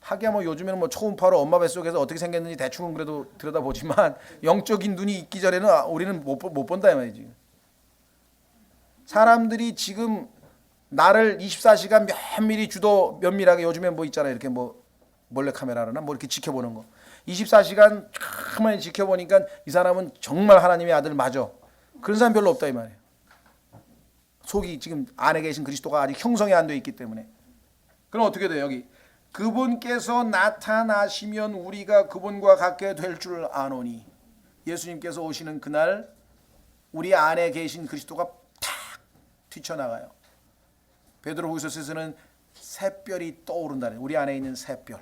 하기야 뭐 요즘에는 뭐 초음파로 엄마 뱃속에서 어떻게 생겼는지 대충은 그래도 들여다보지만 영적인 눈이 있기 전에는 우리는 못 본다 이 말이지. 사람들이 지금 나를 24시간 면밀히 주도 면밀하게 요즘에 뭐 있잖아요. 이렇게 뭐 몰래 카메라나 뭐 이렇게 지켜보는 거. 24시간 가만히 지켜보니까 이 사람은 정말 하나님의 아들 맞아. 그런 사람 별로 없다 이 말이에요. 속이 지금 안에 계신 그리스도가 아직 형성이 안 돼 있기 때문에. 그럼 어떻게 돼요? 여기 그분께서 나타나시면 우리가 그분과 같게 될 줄 아노니. 예수님께서 오시는 그날 우리 안에 계신 그리스도가 탁 튀쳐나가요. 베드로후서에서는 샛별이 떠오른다는, 우리 안에 있는 샛별.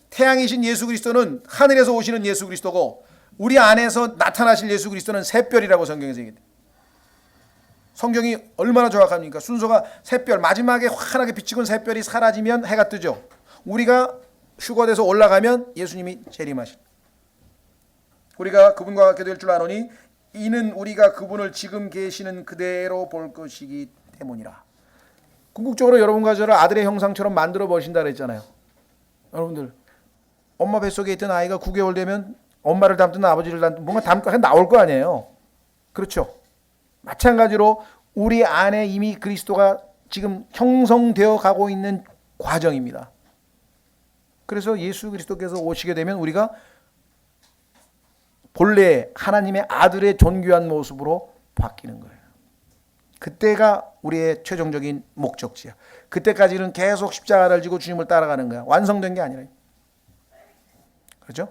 태양이신 예수 그리스도는 하늘에서 오시는 예수 그리스도고 우리 안에서 나타나실 예수 그리스도는 샛별이라고 성경에서 얘기해요. 성경이 얼마나 정확합니까? 순서가 샛별, 마지막에 환하게 비치고 샛별이 사라지면 해가 뜨죠. 우리가 휴거돼서 올라가면 예수님이 재림하신. 우리가 그분과 같게 될 줄 아노니 이는 우리가 그분을 지금 계시는 그대로 볼 것이기 때문이라. 궁극적으로 여러분과 저를 아들의 형상처럼 만들어 보신다 그랬잖아요. 여러분들 엄마 뱃속에 있던 아이가 9개월 되면 엄마를 닮든 아버지를 닮든 뭔가 닮고 나올 거 아니에요. 그렇죠? 마찬가지로 우리 안에 이미 그리스도가 지금 형성되어 가고 있는 과정입니다. 그래서 예수 그리스도께서 오시게 되면 우리가 본래 하나님의 아들의 존귀한 모습으로 바뀌는 거예요. 그때가 우리의 최종적인 목적지야. 그때까지는 계속 십자가를 지고 주님을 따라가는 거야. 완성된 게 아니라. 그렇죠?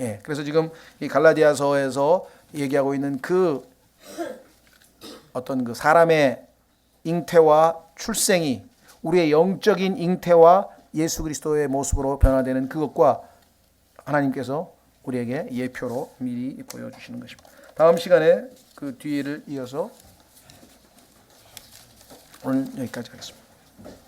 예. 그래서 지금 이 갈라디아서에서 얘기하고 있는 그 어떤 그 사람의 잉태와 출생이 우리의 영적인 잉태와 예수 그리스도의 모습으로 변화되는 그것과 하나님께서 우리에게 예표로 미리 보여주시는 것입니다. 다음 시간에 그 뒤를 이어서 오늘 여기까지 하겠습니다.